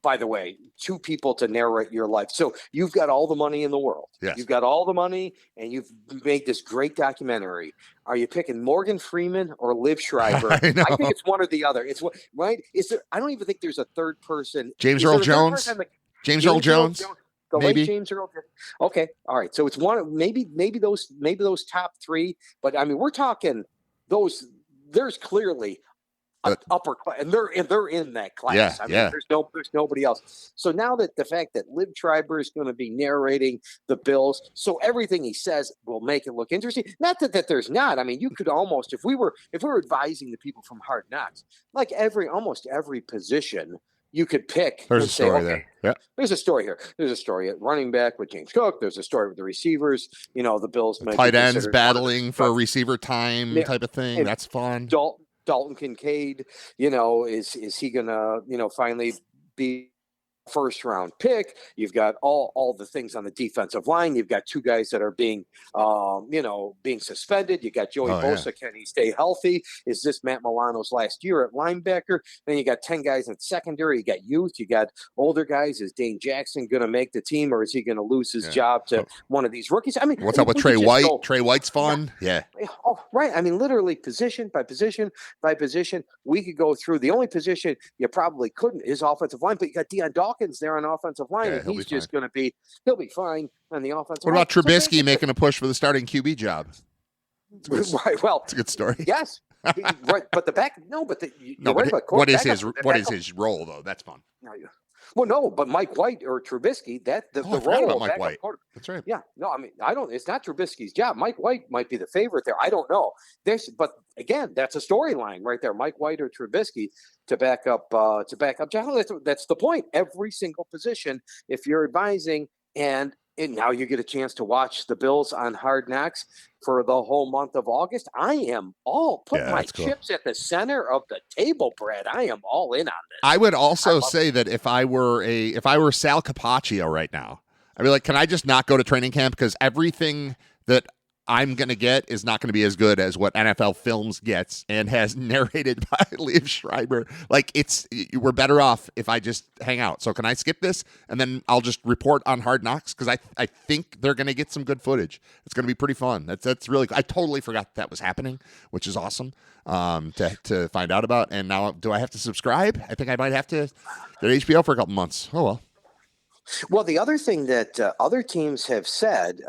By the way, 2 people to narrate your life. So you've got all the money in the world. Yes. You've got all the money, and you've made this great documentary. Are you picking Morgan Freeman or Liv Schreiber? I think it's one or the other. It's what, right? Is there? I don't even think there's a third person. James Earl Jones. James Earl Jones. The maybe. late James Earl. Okay, all right. So it's one. Maybe those top 3. But I mean, we're talking those. There's clearly. Upper class, and they're in that class. Yeah, I mean, there's nobody else. So now that the fact that Liv Schreiber is going to be narrating the Bills, so everything he says will make it look interesting. Not that there's not. I mean, you could almost, if we were advising the people from Hard Knocks, like almost every position you could pick. There's a story there. Yeah. There's a story here. There's a story at running back with James Cook. There's a story with the receivers. The Bills might tight ends battling for receiver time type of thing. And that's fun. Dalton Kincaid, is he gonna, finally be first round pick. You've got all the things on the defensive line. You've got 2 guys that are being suspended. You got Joey Bosa. Yeah. Can he stay healthy? Is this Matt Milano's last year at linebacker? Then you got 10 guys in secondary. You got youth. You got older guys. Is Dane Jackson going to make the team, or is he going to lose his job to one of these rookies? I mean, what's up with Trey White? Trey White's fun. Yeah. Oh, right. I mean, literally position by position by position. We could go through. The only position you probably couldn't is offensive line, but you got Deion Dawkins there on offensive line, and he's just going to he'll be fine on the offensive line. What about Trubisky making a push for the starting QB job? Right. Well, it's a good story. Yes. Right. But what is his role though? That's fun. Well, no, but Mike White or Trubisky, the role about Mike White. That's right. Yeah. No, I mean, it's not Trubisky's job. Mike White might be the favorite there. I don't know. But again, that's a storyline right there. Mike White or Trubisky to back up John. That's the point. Every single position, if you're advising, and now you get a chance to watch the Bills on Hard Knocks for the whole month of August. I am put my chips at the center of the table, Brad. I am all in on this. I would also say that if I were Sal Capaccio right now, I'd be like, can I just not go to training camp? Because everything that I'm going to get is not going to be as good as what NFL Films gets and has narrated by Liev Schreiber. Like, we're better off if I just hang out. So can I skip this? And then I'll just report on Hard Knocks, because I think they're going to get some good footage. It's going to be pretty fun. That's really, I totally forgot that was happening, which is awesome to find out about. And now, do I have to subscribe? I think I might have to get HBO for a couple months. Oh, well. Well, the other thing that other teams have said,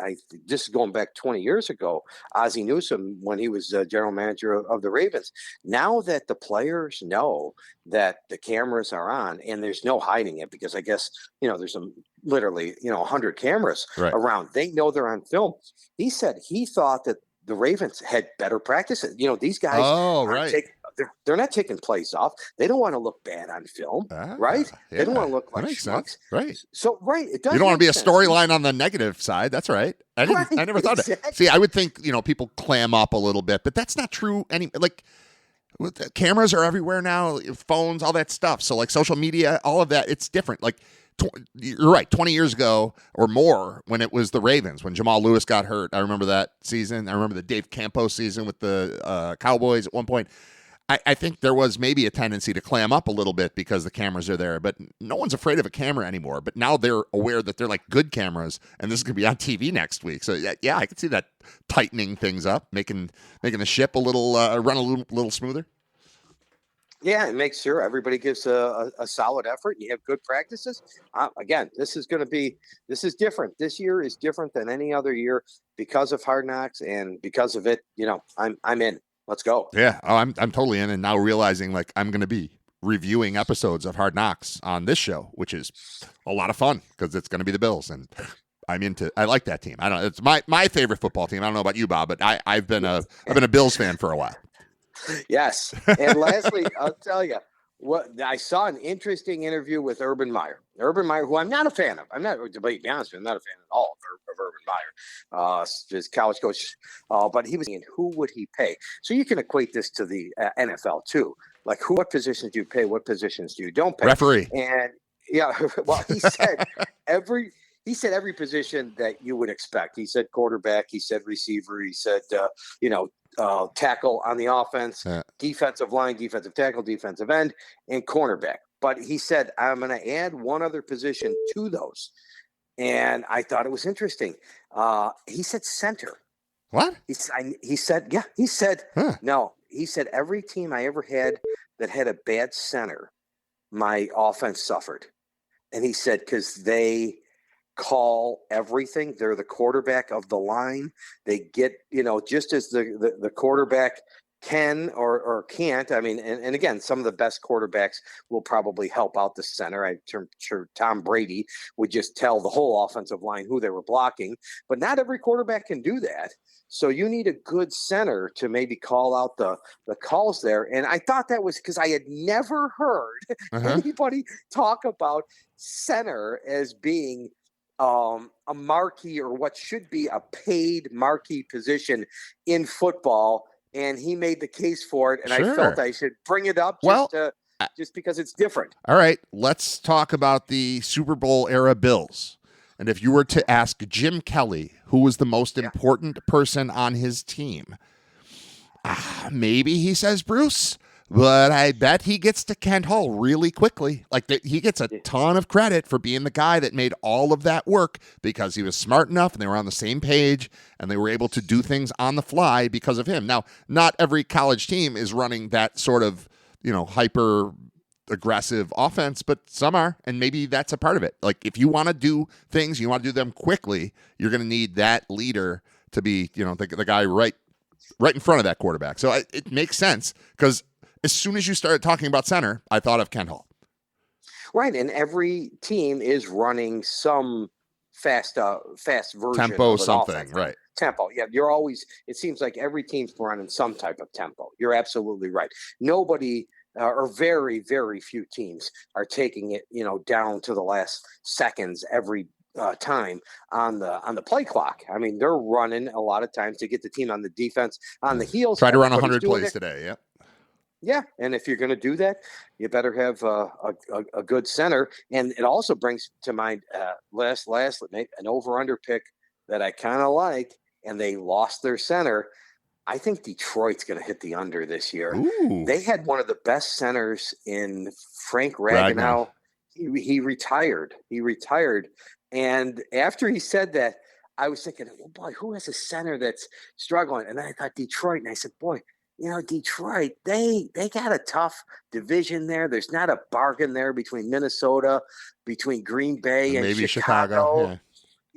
this is going back 20 years ago, Ozzie Newsome, when he was general manager of the Ravens, now that the players know that the cameras are on and there's no hiding it, because I guess, there's literally 100 cameras around. They know they're on film. He said he thought that the Ravens had better practices. These guys they're not taking plays off. They don't want to look bad on film, right? Yeah, they don't want to look like schmucks. Right. So, it does. You don't want to be a storyline on the negative side. That's right. I never thought of it. See, I would think, people clam up a little bit, but that's not true. Cameras are everywhere now, phones, all that stuff. So, social media, all of that, it's different. You're right. 20 years ago or more, when it was the Ravens, when Jamal Lewis got hurt, I remember that season. I remember the Dave Campos season with the Cowboys at one point. I think there was maybe a tendency to clam up a little bit because the cameras are there, but no one's afraid of a camera anymore. But now they're aware that they're good cameras, and this is going to be on TV next week. So yeah, I can see that tightening things up, making the ship run a little smoother. Yeah, it makes sure everybody gives a solid effort. You have good practices. Again, this is different. This year is different than any other year because of Hard Knocks, and because of it, I'm in. Let's go. Yeah, I'm totally in, and now realizing I'm going to be reviewing episodes of Hard Knocks on this show, which is a lot of fun because it's going to be the Bills, and I like that team. It's my favorite football team. I don't know about you, Bob, but I've been a Bills fan for a while. Yes, and lastly, I'll tell you I saw an interesting interview with Urban Meyer. Urban Meyer, who I'm not a fan of. To be honest with you, I'm not a fan at all of Urban Meyer, his college coach. But he was saying, who would he pay? So you can equate this to the NFL too. What positions do you pay? What positions do you don't pay? Referee. And well, he said every position that you would expect. He said quarterback. He said receiver. He said tackle on the offense, defensive line, defensive tackle, defensive end, and cornerback. But he said, I'm going to add one other position to those. And I thought it was interesting. He said center. What? He said, no. He said, every team I ever had that had a bad center, my offense suffered. And he said, because they call everything. They're the quarterback of the line. They get, just as the quarterback can or can't. I mean, and again, some of the best quarterbacks will probably help out the center. I'm sure Tom Brady would just tell the whole offensive line who they were blocking, but not every quarterback can do that. So you need a good center to maybe call out the calls there. And I thought that was because I had never heard anybody talk about center as being a marquee, or what should be a paid marquee position in football. And he made the case for it, and I felt I should bring it up just because it's different. All right, let's talk about the Super Bowl era Bills. And if you were to ask Jim Kelly who was the most important person on his team, maybe he says Bruce, but I bet he gets to Kent Hull really quickly. Like he gets a ton of credit for being the guy that made all of that work because he was smart enough and they were on the same page and they were able to do things on the fly because of him. Now, not every college team is running that sort of, hyper aggressive offense, but some are, and maybe that's a part of it. Like if you want to do things, you want to do them quickly, you're going to need that leader to be, the guy right in front of that quarterback. So it makes sense because as soon as you started talking about center, I thought of Kent Hull. Right, and every team is running some fast version tempo of something, offense. Right? Tempo, yeah. It seems like every team's running some type of tempo. You're absolutely right. Nobody or very, very few teams are taking it, down to the last seconds every time on the play clock. I mean, they're running a lot of times to get the team on the defense on the heels. Try to run 100 plays today. Yep. Yeah, and if you're going to do that, you better have a good center. And it also brings to mind last an over-under pick that I kind of like, and they lost their center. I think Detroit's going to hit the under this year. Ooh. They had one of the best centers in Frank Ragnow. He retired. And after he said that, I was thinking, oh boy, who has a center that's struggling? And then I thought Detroit, and I said, boy, Detroit, they got a tough division there. There's not a bargain there between Minnesota, between Green Bay and maybe Chicago.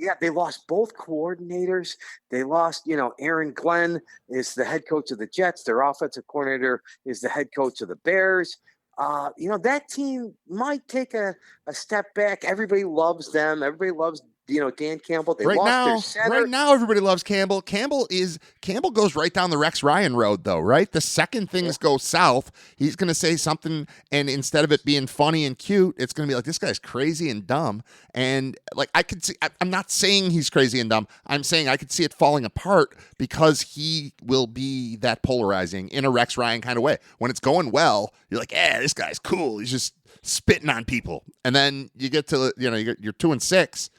Yeah, they lost both coordinators. They lost, Aaron Glenn is the head coach of the Jets. Their offensive coordinator is the head coach of the Bears. That team might take a step back. Everybody loves them. Everybody loves Dan Campbell. They lost their center. Right now, everybody loves Campbell. Campbell goes right down the Rex Ryan road, though, right? The second things go south, he's going to say something, and instead of it being funny and cute, it's going to be like, this guy's crazy and dumb. And like I could see, I'm not saying he's crazy and dumb. I'm saying I could see it falling apart because he will be that polarizing in a Rex Ryan kind of way. When it's going well, you're like, this guy's cool. He's just spitting on people. And then you get to, you're 2-6.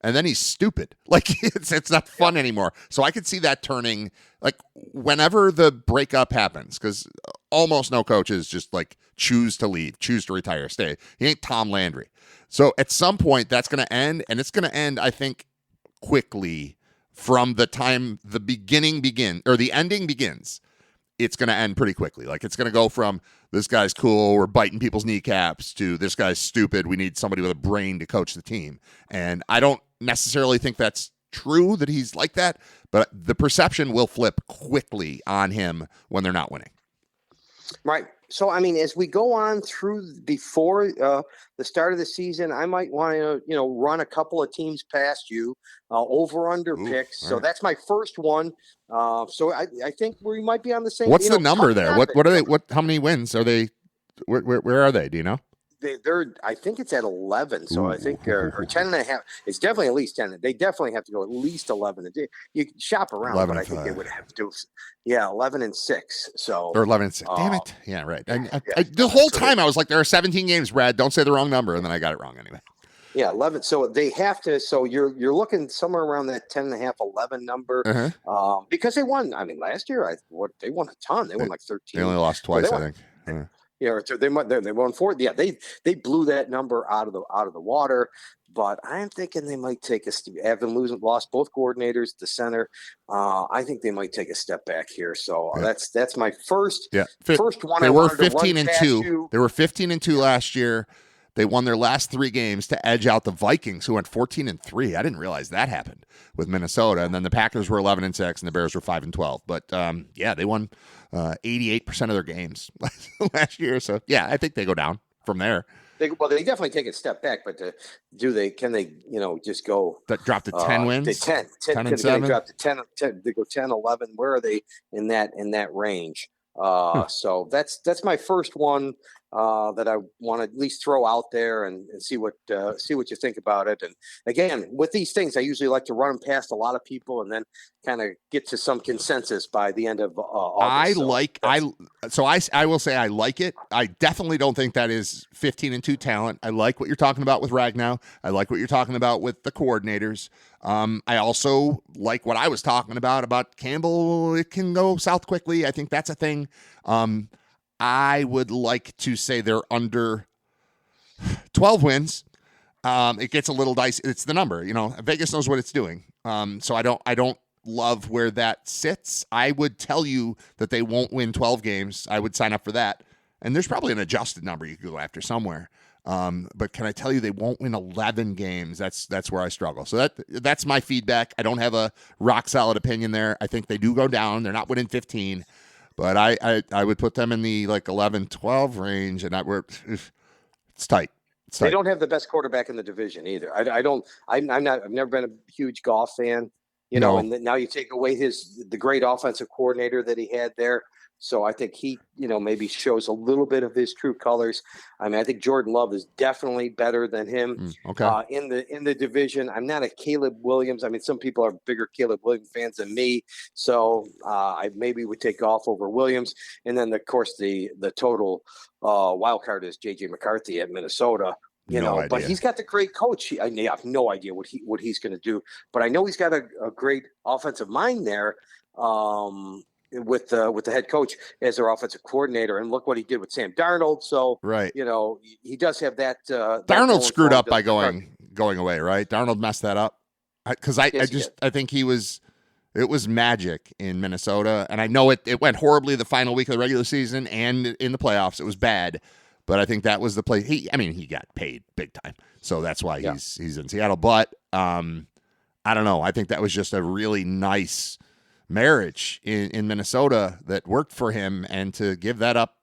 And then he's stupid. Like it's not fun anymore. So I could see that turning, like whenever the breakup happens, because almost no coaches just like choose to leave, choose to retire, stay. He ain't Tom Landry. So at some point that's going to end, and it's going to end, I think, quickly from the time the ending begins. It's going to end pretty quickly. Like it's going to go from this guy's cool, we're biting people's kneecaps, to this guy's stupid, we need somebody with a brain to coach the team. And I don't necessarily think that's true that he's like that, but the perception will flip quickly on him when they're not winning. Right. So, I mean, as we go on through before the start of the season, I might want to, run a couple of teams past you, over-under picks. So that's my first one. So I think we might be on the same. What's the number there? What are they? How many wins are they? Where are they? Do you know? They're I think it's at 11. So I think or 10.5. It's definitely at least 10. They definitely have to go at least 11. You can shop around, but I think they would have to do 11-6. So or 11-6. Damn it. Yeah, right. The whole time I was like, there are 17 games, Brad. Don't say the wrong number, and then I got it wrong anyway. Yeah, 11. So they have to. So you're looking somewhere around that 10.5, 11 number, because they won. I mean, last year they won a ton. They won like 13. They only lost twice, I think. Yeah. Yeah, they won 4. Yeah, they blew that number out of the water. But I'm thinking they might take lost both coordinators, the center. I think they might take a step back here. So that's my first one. They were 15-2. They were 15-2 last year. They won their last 3 games to edge out the Vikings, who went 14-3. I didn't realize that happened with Minnesota. And then the Packers were 11-6, and the Bears were 5-12. But they won 88% of their games last year. So I think they go down from there. They definitely take a step back, but can they just go drop to 10 wins? 10 and 7? They drop to 10. They go 10, 11. Where are they in that range? So that's my first one. that I want to at least throw out there and see what you think about it. And again, with these things, I usually like to run them past a lot of people and then kind of get to some consensus by the end of August. I will say I like it. I definitely don't think that is 15-2 talent. I like what you're talking about with Ragnow. I like what you're talking about with the coordinators. I also like what I was talking about Campbell. It can go south quickly. I think that's a thing. I would like to say they're under 12 wins. It gets a little dicey. It's the number, Vegas knows what it's doing. So I don't love where that sits. I would tell you that they won't win 12 games. I would sign up for that. And there's probably an adjusted number you could go after somewhere. But can I tell you they won't win 11 games? That's where I struggle. So that's my feedback. I don't have a rock solid opinion there. I think they do go down. They're not winning 15. But I would put them in the 11-12 range, and it's tight. They don't have the best quarterback in the division either. I've never been a huge Gaughan fan, and now you take away the great offensive coordinator that he had there. So I think he, maybe shows a little bit of his true colors. I mean, I think Jordan Love is definitely better than him in the division. I'm not a Caleb Williams. I mean, some people are bigger Caleb Williams fans than me. So I maybe would take Goff over Williams. And then, of course, the total wild card is J.J. McCarthy at Minnesota. But he's got the great coach. I have no idea what he's going to do. But I know he's got a great offensive mind there. With the head coach as their offensive coordinator, and look what he did with Sam Darnold. So right, he does have that. Darnold screwed up by going away. Right, Darnold messed that up because I think it was magic in Minnesota, and I know it went horribly the final week of the regular season and in the playoffs. It was bad, but I think that was the play. He got paid big time, so that's why he's in Seattle. But I don't know. I think that was just a really nice marriage in Minnesota that worked for him, and to give that up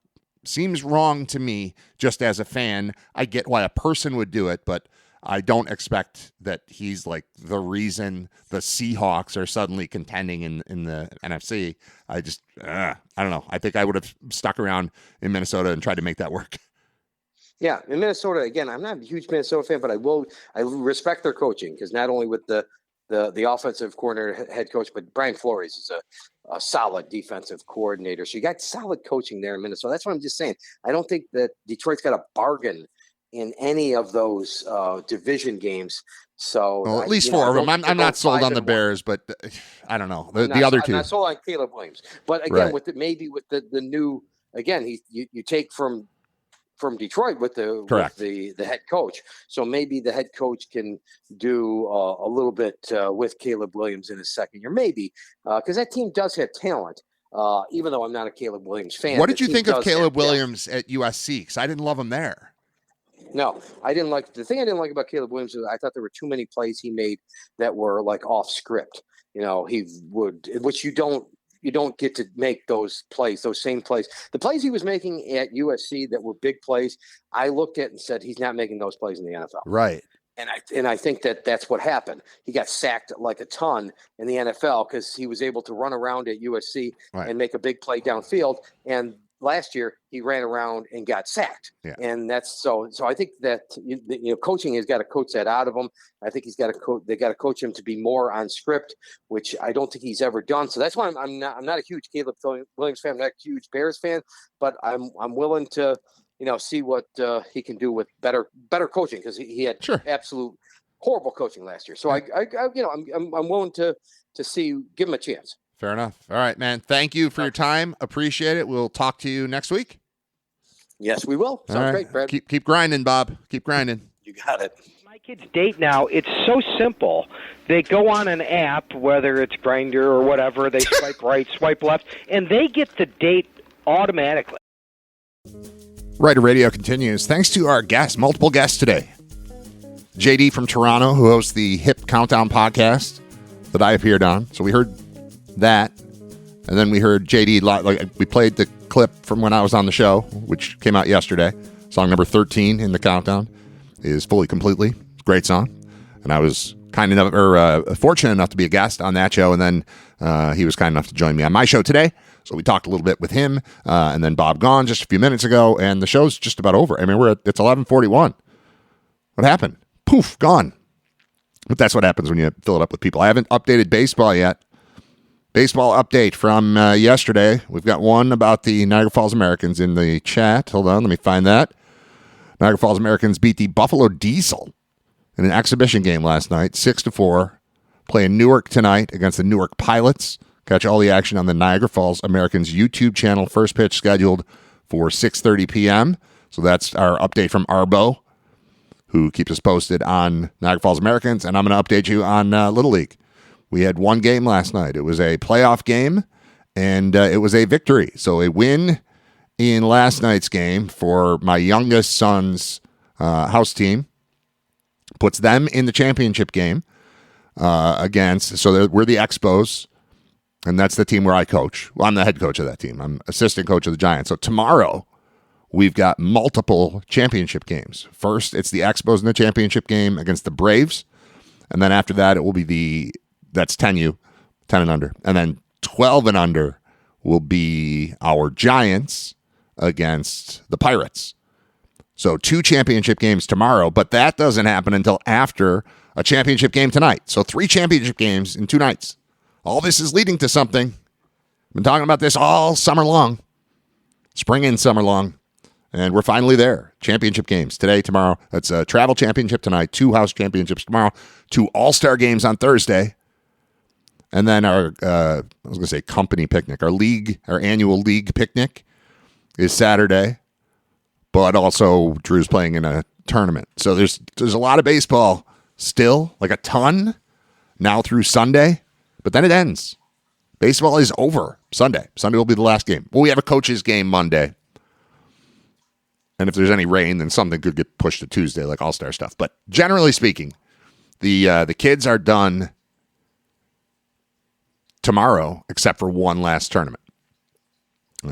seems wrong to me just as a fan. I get why a person would do it, but I don't expect that he's like the reason the Seahawks are suddenly contending in the NFC. I don't know. I think I would have stuck around in Minnesota and tried to make that work. Yeah, in Minnesota, again, I'm not a huge Minnesota fan, but I respect their coaching, because not only with the offensive coordinator, head coach, but Brian Flores is a solid defensive coordinator. So you got solid coaching there in Minnesota. That's what I'm just saying. I don't think that Detroit's got a bargain in any of those division games. So at least 4 of them. I'm not sold on the Bears, but I don't know the other two. I'm not sold on Caleb Williams, but again, with the new, again, you take from Detroit with the head coach. So maybe the head coach can do a little bit with Caleb Williams in his second year, maybe, because that team does have talent. Even though I'm not a Caleb Williams fan. What did you think of Caleb Williams at USC? Because I didn't love him there. No, I didn't like. The thing I didn't like about Caleb Williams is I thought there were too many plays he made that were like off script. Which you don't get to make those same plays. The plays he was making at USC that were big plays, I looked at and said, he's not making those plays in the NFL. Right. And I think that's what happened. He got sacked like a ton in the NFL because he was able to run around at USC and make a big play downfield. And last year he ran around and got sacked. Yeah. And that's so I think that coaching has got to coach that out of him. I think they got to coach him to be more on script, which I don't think he's ever done. So that's why I'm not a huge Caleb Williams fan. I'm not a huge Bears fan, but I'm willing to see what he can do with better coaching, because he had absolute horrible coaching last year. So I'm willing to give him a chance. Fair enough. All right, man. Thank you for your time. Appreciate it. We'll talk to you next week. Yes, we will. Sounds great, Brad. Keep grinding, Bob. Keep grinding. You got it. My kids date now. It's so simple. They go on an app, whether it's Grindr or whatever. They swipe right, swipe left, and they get the date automatically. Riter Radio continues. Thanks to our multiple guests today. JD from Toronto, who hosts the Hip Countdown podcast that I appeared on. So we heard that, and then we heard JD, we played the clip from when I was on the show, which came out yesterday. Song number 13 in the countdown is Fully Completely. Great song, and I was fortunate enough to be a guest on that show, and then he was kind enough to join me on my show today. So we talked a little bit with him, and then Bob Gaughan just a few minutes ago, and the show's just about over. I mean, it's 11:41. What happened? Poof, gone. But that's what happens when you fill it up with people. I haven't updated baseball yet. Baseball update from yesterday. We've got one about the Niagara Falls Americans in the chat. Hold on, let me find that. Niagara Falls Americans beat the Buffalo Diesel in an exhibition game last night, 6-4. Playing Newark tonight against the Newark Pilots. Catch all the action on the Niagara Falls Americans YouTube channel. First pitch scheduled for 6:30 p.m. So that's our update from Arbo, who keeps us posted on Niagara Falls Americans, and I'm going to update you on Little League. We had one game last night. It was a playoff game, and it was a victory. So a win in last night's game for my youngest son's house team puts them in the championship game against, so we're the Expos, and that's the team where I coach. Well, I'm the head coach of that team. I'm assistant coach of the Giants. So tomorrow, we've got multiple championship games. First, it's the Expos in the championship game against the Braves. And then after that, it will be that's 10U, 10 and under. And then 12 and under will be our Giants against the Pirates. So 2 championship games tomorrow, but that doesn't happen until after a championship game tonight. So 3 championship games in 2 nights. All this is leading to something. I've been talking about this all summer long. Spring and summer long. And we're finally there. Championship games today, tomorrow. That's a travel championship tonight, 2 house championships tomorrow, 2 all-star games on Thursday. And then our, company picnic, our annual league picnic is Saturday. But also Drew's playing in a tournament. So there's a lot of baseball still, like a ton, now through Sunday. But then it ends. Baseball is over Sunday. Sunday will be the last game. Well, we have a coaches game Monday. And if there's any rain, then something could get pushed to Tuesday, like all-star stuff. But generally speaking, the kids are done tomorrow, except for one last tournament.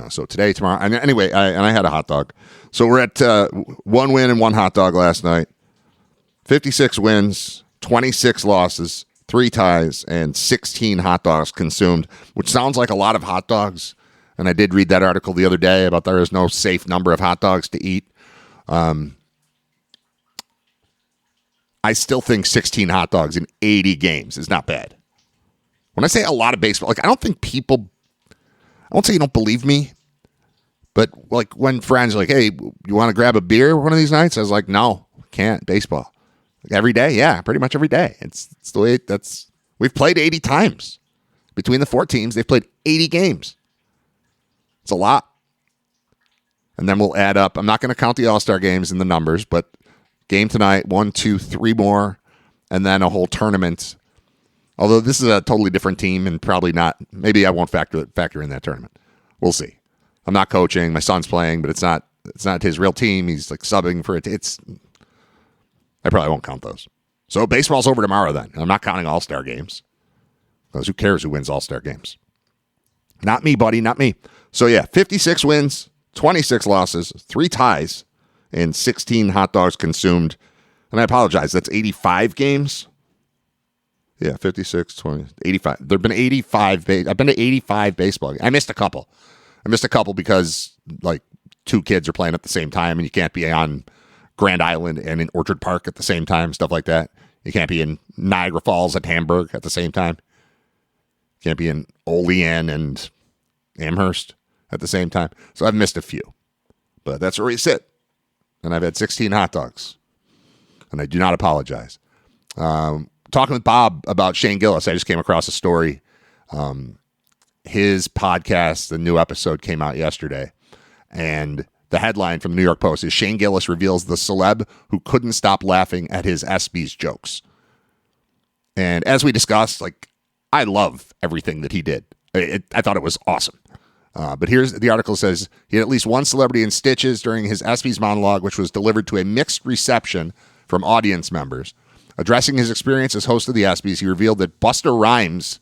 So today, tomorrow, and anyway, I had a hot dog. So we're at 1 win and 1 hot dog last night. 56 wins, 26 losses, 3 ties, and 16 hot dogs consumed, which sounds like a lot of hot dogs. And I did read that article the other day about there is no safe number of hot dogs to eat. I still think 16 hot dogs in 80 games is not bad. When I say a lot of baseball, like I don't think people, I won't say you don't believe me, but like when friends are like, hey, you want to grab a beer one of these nights? I was like, no, can't. Baseball. Like every day? Yeah, pretty much every day. It's the way we've played 80 times. Between the 4 teams, they've played 80 games. It's a lot. And then we'll add up. I'm not going to count the All-Star games in the numbers, but game tonight, 1, 2, 3 more, and then a whole tournament. Although this is a totally different team and probably not, maybe I won't factor in that tournament. We'll see. I'm not coaching. My son's playing, but it's not his real team. He's like subbing for it. I probably won't count those. So baseball's over tomorrow then. I'm not counting All-Star games. Because who cares who wins All-Star games? Not me, buddy, not me. So yeah, 56 wins, 26 losses, 3 ties, and 16 hot dogs consumed. And I apologize, that's 85 games? Yeah, 56, 20, 85. There have been 85. I've been to 85 baseball games. I missed a couple because like 2 kids are playing at the same time and you can't be on Grand Island and in Orchard Park at the same time, stuff like that. You can't be in Niagara Falls at Hamburg at the same time. You can't be in Olean and Amherst at the same time. So I've missed a few. But that's where we sit. And I've had 16 hot dogs. And I do not apologize. Talking with Bob about Shane Gillis, I just came across a story. His podcast, the new episode came out yesterday. And the headline from the New York Post is Shane Gillis reveals the celeb who couldn't stop laughing at his ESPYs jokes. And as we discussed, like, I love everything that he did. I thought it was awesome. But here's the article says he had at least one celebrity in stitches during his ESPYs monologue, which was delivered to a mixed reception from audience members. Addressing his experience as host of the ESPYs, he revealed that Busta Rhymes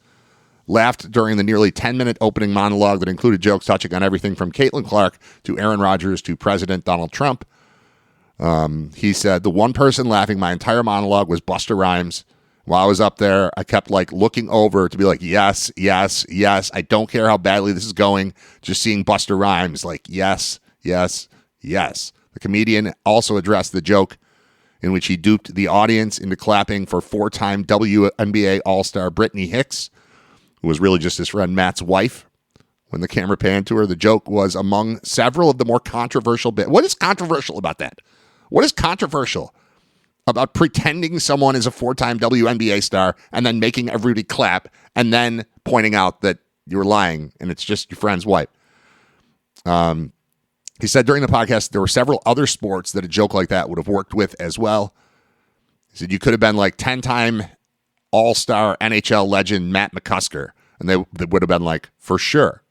laughed during the nearly 10-minute opening monologue that included jokes touching on everything from Caitlin Clark to Aaron Rodgers to President Donald Trump. He said, the one person laughing my entire monologue was Busta Rhymes, While I was up there, I kept like looking over to be like, yes, yes, yes. I don't care how badly this is going. Just seeing Buster Rhymes like, yes, yes, yes. The comedian also addressed the joke in which he duped the audience into clapping for 4-time WNBA All-Star Brittany Hicks, who was really just his friend Matt's wife. When the camera panned to her, the joke was among several of the more controversial bits. What is controversial about that? What is controversial about pretending someone is a 4-time WNBA star and then making everybody clap and then pointing out that you were lying and it's just your friend's wife? He said during the podcast there were several other sports that a joke like that would have worked with as well. He said you could have been like 10-time all-star NHL legend Matt McCusker, and they would have been like, for sure.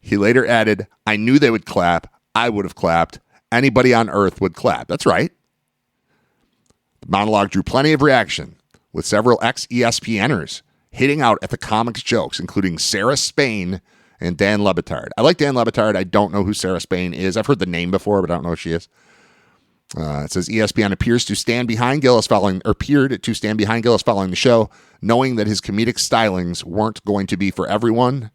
He later added, I knew they would clap. I would have clapped. Anybody on earth would clap. That's right. The monologue drew plenty of reaction, with several ex-ESPNers hitting out at the comics jokes, including Sarah Spain and Dan Le Batard. I like Dan Le Batard. I don't know who Sarah Spain is. I've heard the name before, but I don't know who she is. It says ESPN appeared to stand behind Gillis following the show, knowing that his comedic stylings weren't going to be for everyone.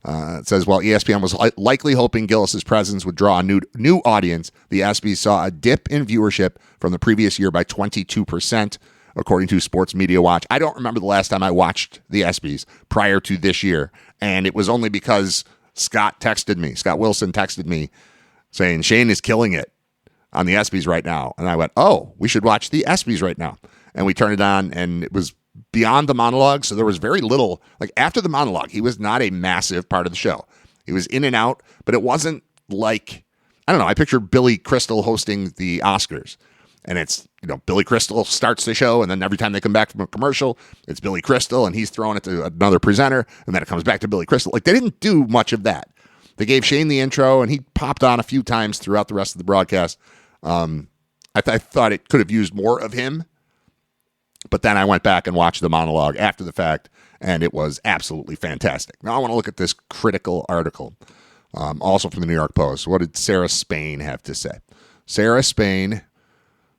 It says while ESPN was likely hoping Gillis's presence would draw a new audience, the ESPYs saw a dip in viewership from the previous year by 22%, according to Sports Media Watch. I don't remember the last time I watched the ESPYs prior to this year, and it was only because Scott Wilson texted me saying Shane is killing it on the ESPYs right now, and I went, oh, we should watch the ESPYs right now, and we turned it on, and it was beyond the monologue, so there was very little. Like after the monologue, he was not a massive part of the show. He was in and out, but it wasn't like, I don't know, I pictured Billy Crystal hosting the Oscars, and it's, Billy Crystal starts the show, and then every time they come back from a commercial, it's Billy Crystal, and he's throwing it to another presenter, and then it comes back to Billy Crystal. Like they didn't do much of that. They gave Shane the intro, and he popped on a few times throughout the rest of the broadcast. I thought it could have used more of him. But then I went back and watched the monologue after the fact, and it was absolutely fantastic. Now I want to look at this critical article, also from the New York Post. What did Sarah Spain have to say? Sarah Spain,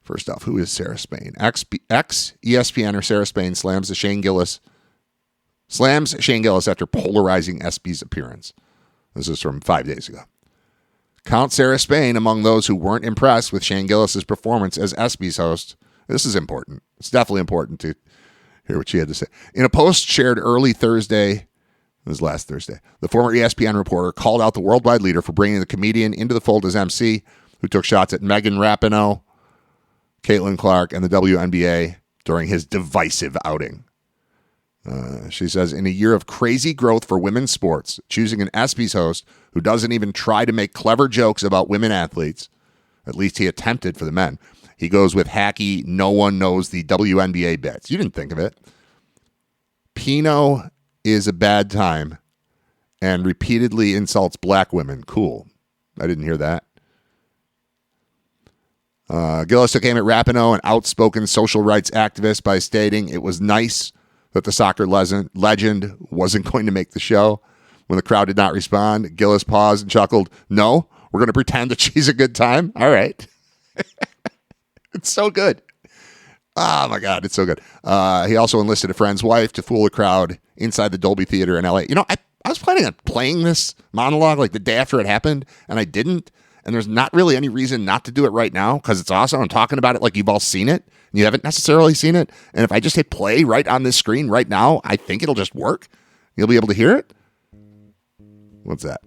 first off, who is Sarah Spain? Ex-ESPNer Sarah Spain slams Shane Gillis after polarizing ESPY's appearance. This is from 5 days ago. Count Sarah Spain among those who weren't impressed with Shane Gillis's performance as ESPY's host. This is important. It's definitely important to hear what she had to say. In a post shared early Thursday, it was last Thursday, the former ESPN reporter called out the worldwide leader for bringing the comedian into the fold as MC, who took shots at Megan Rapinoe, Caitlin Clark, and the WNBA during his divisive outing. She says, in a year of crazy growth for women's sports, choosing an ESPYs host who doesn't even try to make clever jokes about women athletes, at least he attempted for the men. He goes with hacky, no one knows the WNBA bits. You didn't think of it. Pino is a bad time and repeatedly insults black women. Cool. I didn't hear that. Gillis took aim at Rapinoe, an outspoken social rights activist, by stating it was nice that the soccer legend wasn't going to make the show. When the crowd did not respond, Gillis paused and chuckled. No, we're going to pretend that she's a good time. All right. It's so good. Oh, my God. It's so good. He also enlisted a friend's wife to fool the crowd inside the Dolby Theater in L.A. I was planning on playing this monologue like the day after it happened, and I didn't. And there's not really any reason not to do it right now because it's awesome. I'm talking about it like you've all seen it. And you haven't necessarily seen it. And if I just hit play right on this screen right now, I think it'll just work. You'll be able to hear it. What's that?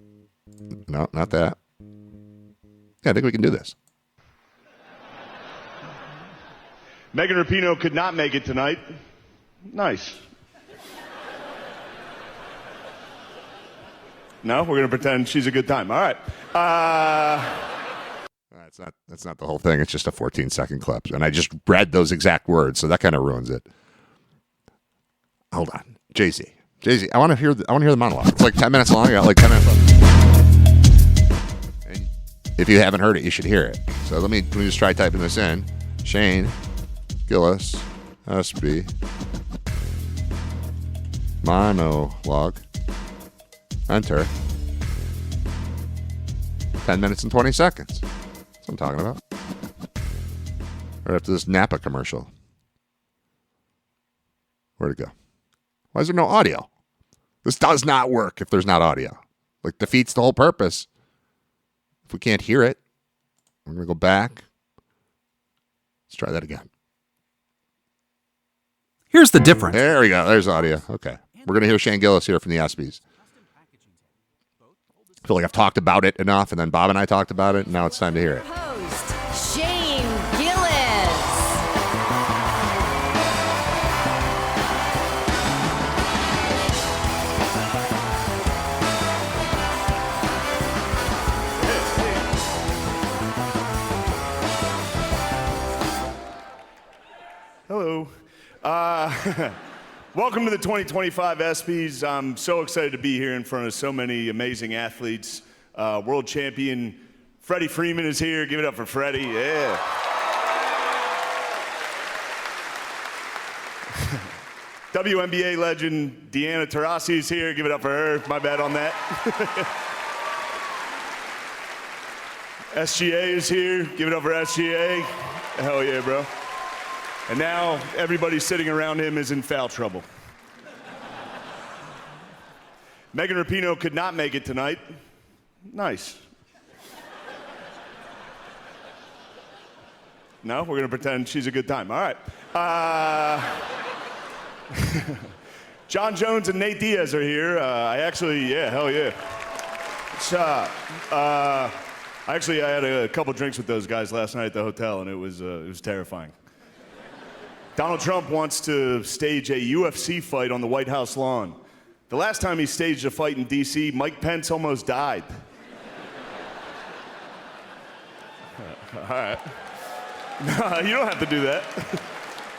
No, not that. Yeah, I think we can do this. Megan Rapinoe could not make it tonight. Nice. No, we're going to pretend she's a good time. All right. That's not the whole thing. It's just a 14-second clip. And I just read those exact words, so that kind of ruins it. Hold on. Jay-Z, I want to hear the monologue. It's like 10 minutes long. I got like 10 minutes left. And if you haven't heard it, you should hear it. So let me just try typing this in. Shane Gillis, SB, monologue, enter. 10 minutes and 20 seconds. That's what I'm talking about. Right after this Napa commercial. Where'd it go? Why is there no audio? This does not work if there's not audio. Like, defeats the whole purpose. If we can't hear it, we're going to go back. Let's try that again. Here's the difference. There we go. There's audio. Okay. We're going to hear Shane Gillis here from the ESPYs. I feel like I've talked about it enough, and then Bob and I talked about it, and now it's time to hear it. Host Shane Gillis. Hello. Welcome to the 2025 ESPYs. I'm so excited to be here in front of so many amazing athletes. World champion Freddie Freeman is here. Give it up for Freddie. Yeah. WNBA legend Deanna Taurasi is here. Give it up for her. My bad on that. SGA is here. Give it up for SGA. Hell yeah, bro. And now everybody sitting around him is in foul trouble. Megan Rapinoe could not make it tonight. Nice. No, we're going to pretend she's a good time. All right. John Jones and Nate Diaz are here. Hell yeah. I had a couple drinks with those guys last night at the hotel, and it was terrifying. Donald Trump wants to stage a UFC fight on the White House lawn. The last time he staged a fight in D.C., Mike Pence almost died. All right. No, you don't have to do that.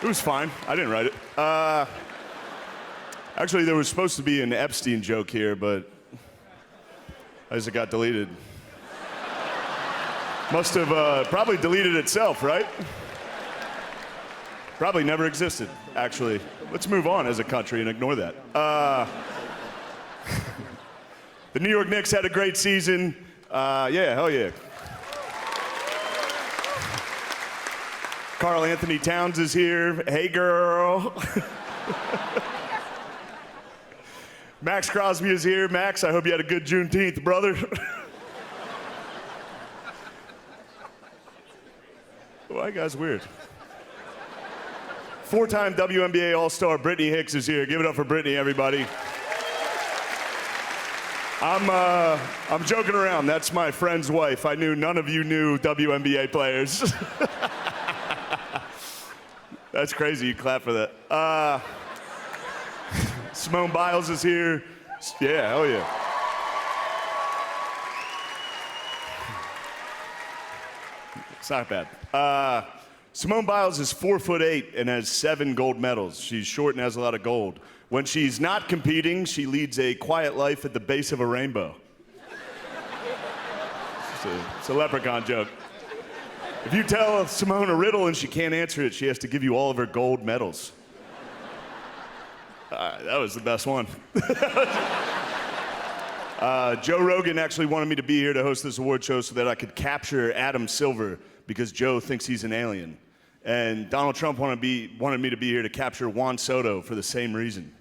It was fine. I didn't write it. Actually, there was supposed to be an Epstein joke here, but I guess it got deleted. Must have probably deleted itself, right? Probably never existed, actually. Let's move on as a country and ignore that. The New York Knicks had a great season. Hell yeah. Karl Anthony Towns is here. Hey, girl. Max Crosby is here. Max, I hope you had a good Juneteenth, brother. Well, that guy's weird. Four-time WNBA All-Star Brittany Hicks is here. Give it up for Brittany, everybody. I'm joking around. That's my friend's wife. I knew none of you knew WNBA players. That's crazy. You clap for that. Simone Biles is here. Yeah, hell yeah. It's not bad. Simone Biles is 4'8" and has 7 gold medals. She's short and has a lot of gold. When she's not competing, she leads a quiet life at the base of a rainbow. It's a leprechaun joke. If you tell Simone a riddle and she can't answer it, she has to give you all of her gold medals. That was the best one. Joe Rogan actually wanted me to be here to host this award show so that I could capture Adam Silver, because Joe thinks he's an alien. And Donald Trump wanted me to be here to capture Juan Soto for the same reason.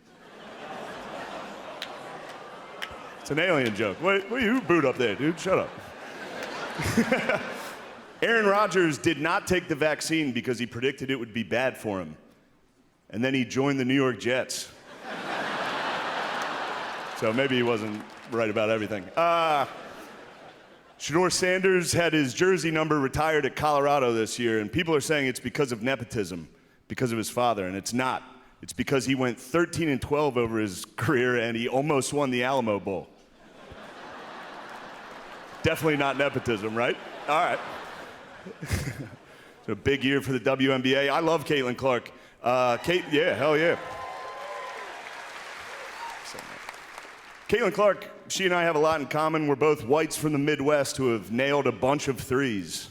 It's an alien joke. What are you booed up there, dude? Shut up. Aaron Rodgers did not take the vaccine because he predicted it would be bad for him. And then he joined the New York Jets. So maybe he wasn't right about everything. Shedeur Sanders had his jersey number retired at Colorado this year, and people are saying it's because of nepotism, because of his father, and it's not. It's because he went 13-12 over his career, and he almost won the Alamo Bowl. Definitely not nepotism, right? All right. It's a big year for the WNBA. I love Caitlin Clark. Yeah, hell yeah. Caitlin Clark, she and I have a lot in common. We're both whites from the Midwest who have nailed a bunch of threes.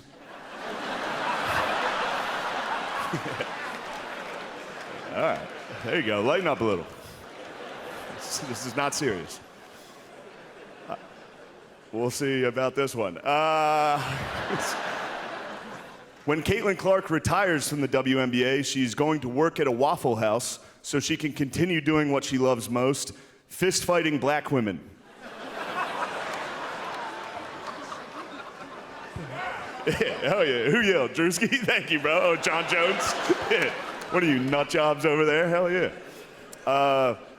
All right, there you go. Lighten up a little. This is not serious. We'll see about this one. When Caitlin Clark retires from the WNBA, she's going to work at a Waffle House so she can continue doing what she loves most, fist fighting black women. Yeah, hell yeah. Who yelled? Drewski? Thank you, bro. Oh, John Jones? Yeah. What are you, nut jobs over there? Hell yeah.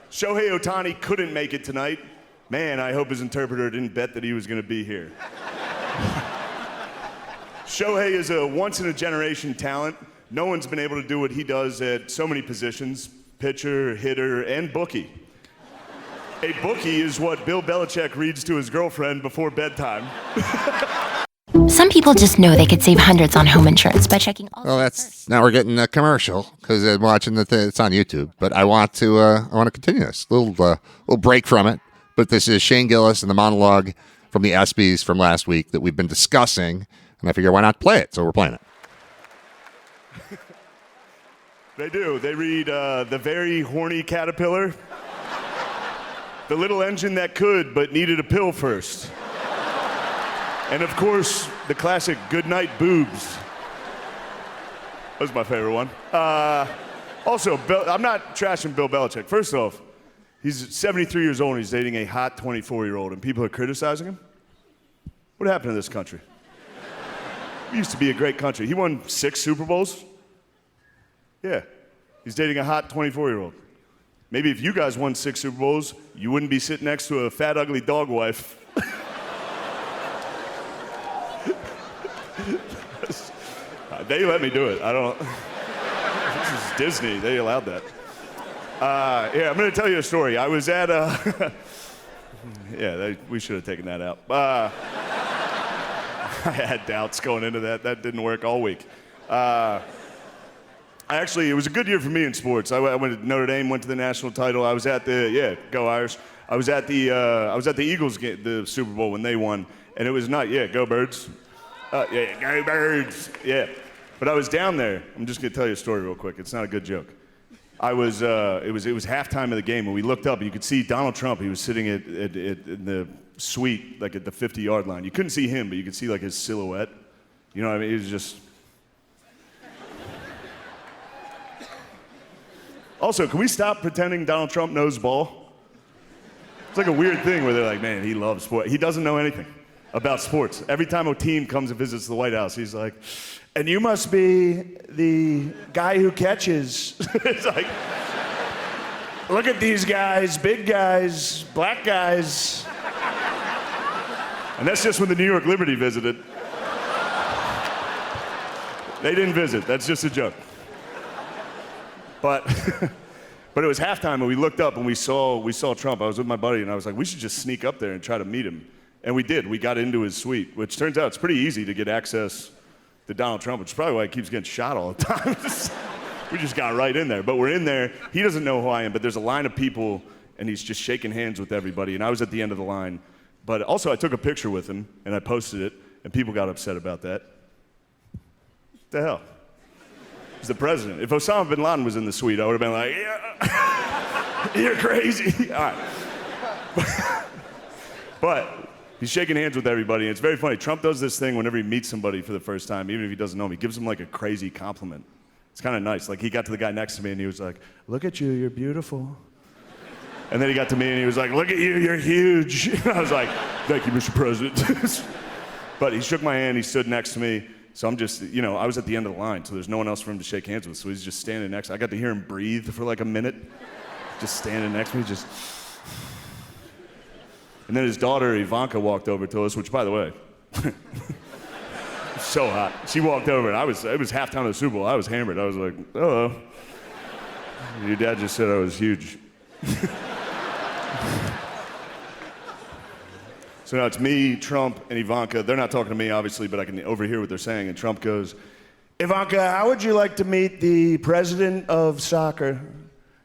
Shohei Ohtani couldn't make it tonight. Man, I hope his interpreter didn't bet that he was going to be here. Shohei is a once-in-a-generation talent. No one's been able to do what he does at so many positions, pitcher, hitter, and bookie. A bookie is what Bill Belichick reads to his girlfriend before bedtime. Some people just know they could save hundreds on home insurance by checking all. Well, that's now we're getting a commercial because I'm watching it's on YouTube. But I want to continue this little break from it. But this is Shane Gillis and the monologue from the ESPYs from last week that we've been discussing, and I figure why not play it? So we're playing it. They do. They read The Very Horny Caterpillar, The Little Engine That Could But Needed a Pill First, and of course, the classic Goodnight Boobs. That was my favorite one. Also, I'm not trashing Bill Belichick. First off, he's 73 years old and he's dating a hot 24-year-old, and people are criticizing him? What happened to this country? We used to be a great country. He won 6 Super Bowls. Yeah, he's dating a hot 24-year-old. Maybe if you guys won 6 Super Bowls, you wouldn't be sitting next to a fat, ugly dog wife. They let me do it. I don't. This is Disney. They allowed that. Yeah, I'm going to tell you a story. I was at we should have taken that out. I had doubts going into that. That didn't work all week. Actually, it was a good year for me in sports. I went to Notre Dame, went to the national title. I was at go Irish. I was at the Eagles game, the Super Bowl when they won, and it was not go Birds. Go Birds. Yeah. But I was down there. I'm just gonna tell you a story real quick. It's not a good joke. It was halftime of the game, and we looked up, and you could see Donald Trump. He was sitting in the suite, like at the 50-yard line. You couldn't see him, but you could see like his silhouette. You know what I mean? He was just. Also, can we stop pretending Donald Trump knows ball? It's like a weird thing where they're like, man, he loves sport. He doesn't know anything about sports. Every time a team comes and visits the White House, he's like, and you must be the guy who catches. It's like, look at these guys, big guys, black guys. And that's just when the New York Liberty visited. They didn't visit, that's just a joke. But it was halftime and we looked up and we saw Trump. I was with my buddy and I was like, we should just sneak up there and try to meet him. And we did. We got into his suite, which turns out it's pretty easy to get access to Donald Trump, which is probably why he keeps getting shot all the time. We just got right in there. But we're in there. He doesn't know who I am, but there's a line of people and he's just shaking hands with everybody. And I was at the end of the line. But also I took a picture with him and I posted it and people got upset about that. What the hell? He's the president. If Osama bin Laden was in the suite, I would have been like, yeah, you're crazy. All right. But he's shaking hands with everybody, and it's very funny. Trump does this thing whenever he meets somebody for the first time, even if he doesn't know him. He gives him like a crazy compliment. It's kind of nice. Like he got to the guy next to me, and he was like, look at you, you're beautiful. And then he got to me, and he was like, look at you, you're huge. I was like, thank you, Mr. President. But he shook my hand, he stood next to me. So I'm just, I was at the end of the line, so there's no one else for him to shake hands with. So he's just standing next. I got to hear him breathe for like a minute, just standing next to me, just. And then his daughter, Ivanka, walked over to us, which, by the way, so hot. She walked over, and it was halftime of the Super Bowl. I was hammered. I was like, hello. Your dad just said I was huge. So now it's me, Trump, and Ivanka. They're not talking to me, obviously, but I can overhear what they're saying. And Trump goes, Ivanka, how would you like to meet the president of soccer?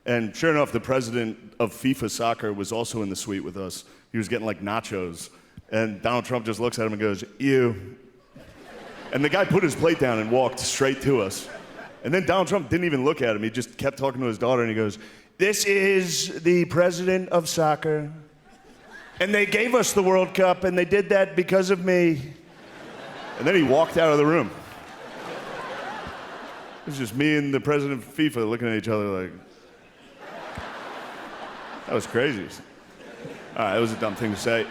And sure enough, the president of FIFA soccer was also in the suite with us. He was getting like nachos. And Donald Trump just looks at him and goes, you. And the guy put his plate down and walked straight to us. And then Donald Trump didn't even look at him. He just kept talking to his daughter and he goes, this is the president of soccer. And they gave us the World Cup, and they did that because of me. And then he walked out of the room. It was just me and the president of FIFA looking at each other like, That was crazy. That was a dumb thing to say.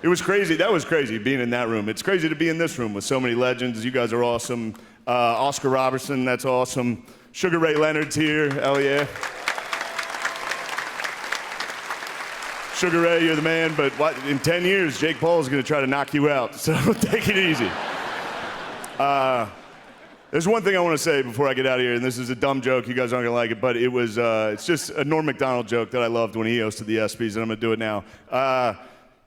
It was crazy. That was crazy, being in that room. It's crazy to be in this room with so many legends. You guys are awesome. Oscar Robertson, that's awesome. Sugar Ray Leonard's here. Hell yeah. Sugar Ray, you're the man, but in 10 years, Jake Paul's going to try to knock you out, so take it easy. There's one thing I want to say before I get out of here, and this is a dumb joke. You guys aren't going to like it, but it's just a Norm Macdonald joke that I loved when he hosted the ESPYs, and I'm going to do it now.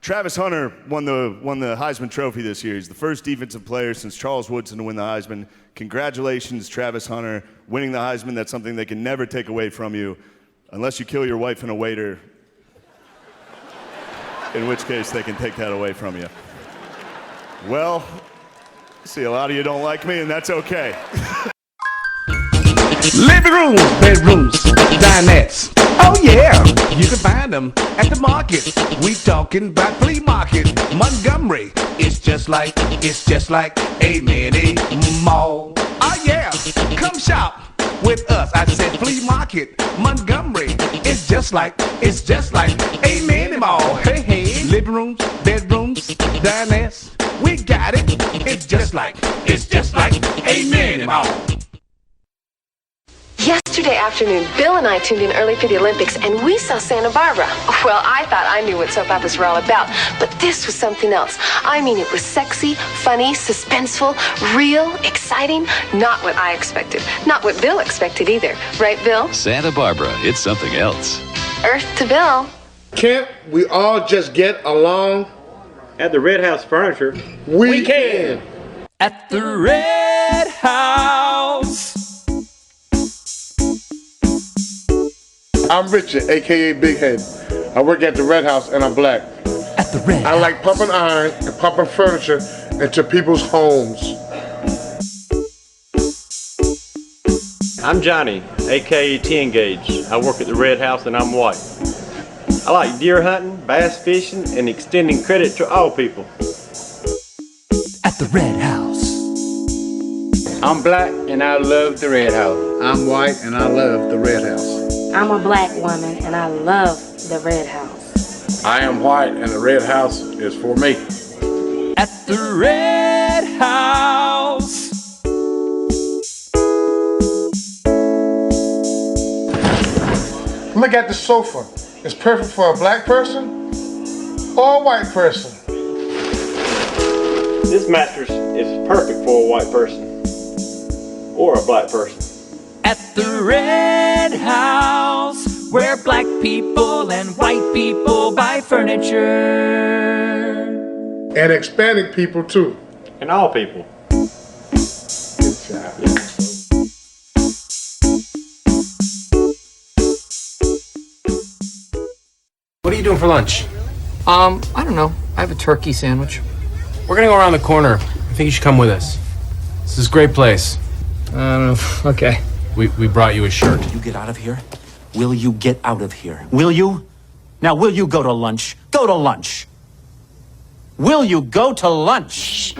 Travis Hunter won the Heisman Trophy this year. He's the first defensive player since Charles Woodson to win the Heisman. Congratulations, Travis Hunter, winning the Heisman. That's something they can never take away from you, unless you kill your wife and a waiter, in which case they can take that away from you. Well, see, a lot of you don't like me, and that's okay. Living rooms, bedrooms, dinettes. Oh yeah, you can find them at the market. We talking about flea market, Montgomery. It's just like a mini mall. Oh yeah, come shop with us. I said flea market, Montgomery. It's just like a mini mall. Hey hey, living rooms, bedrooms, dinettes. We got it. It's just like a mini mall. Yesterday afternoon, Bill and I tuned in early for the Olympics, and we saw Santa Barbara. Well, I thought I knew what soap operas were all about, but this was something else. I mean, it was sexy, funny, suspenseful, real, exciting. Not what I expected. Not what Bill expected either. Right, Bill? Santa Barbara, it's something else. Earth to Bill. Can't we all just get along? At the Red House Furniture, we can. At the Red House. I'm Richard, a.k.a. Big Head. I work at the Red House, and I'm black. At the Red I like pumping iron and pumping furniture into people's homes. I'm Johnny, a.k.a. 10 Gauge. I work at the Red House, and I'm white. I like deer hunting, bass fishing, and extending credit to all people. At the Red House. I'm black, and I love the Red House. I'm white, and I love the Red House. I'm a black woman, and I love the Red House. I am white, and the Red House is for me. At the Red House. Look at the sofa. It's perfect for a black person or a white person. This mattress is perfect for a white person or a black person. At the Red House, where black people and white people buy furniture. And Hispanic people too. And all people. Good job. Yeah. What are you doing for lunch? I don't know. I have a turkey sandwich. We're gonna go around the corner. I think you should come with us. This is a great place. I don't know. Okay. We brought you a shirt. Will you get out of here? Will you get out of here? Will you? Now, will you go to lunch? Go to lunch. Will you go to lunch?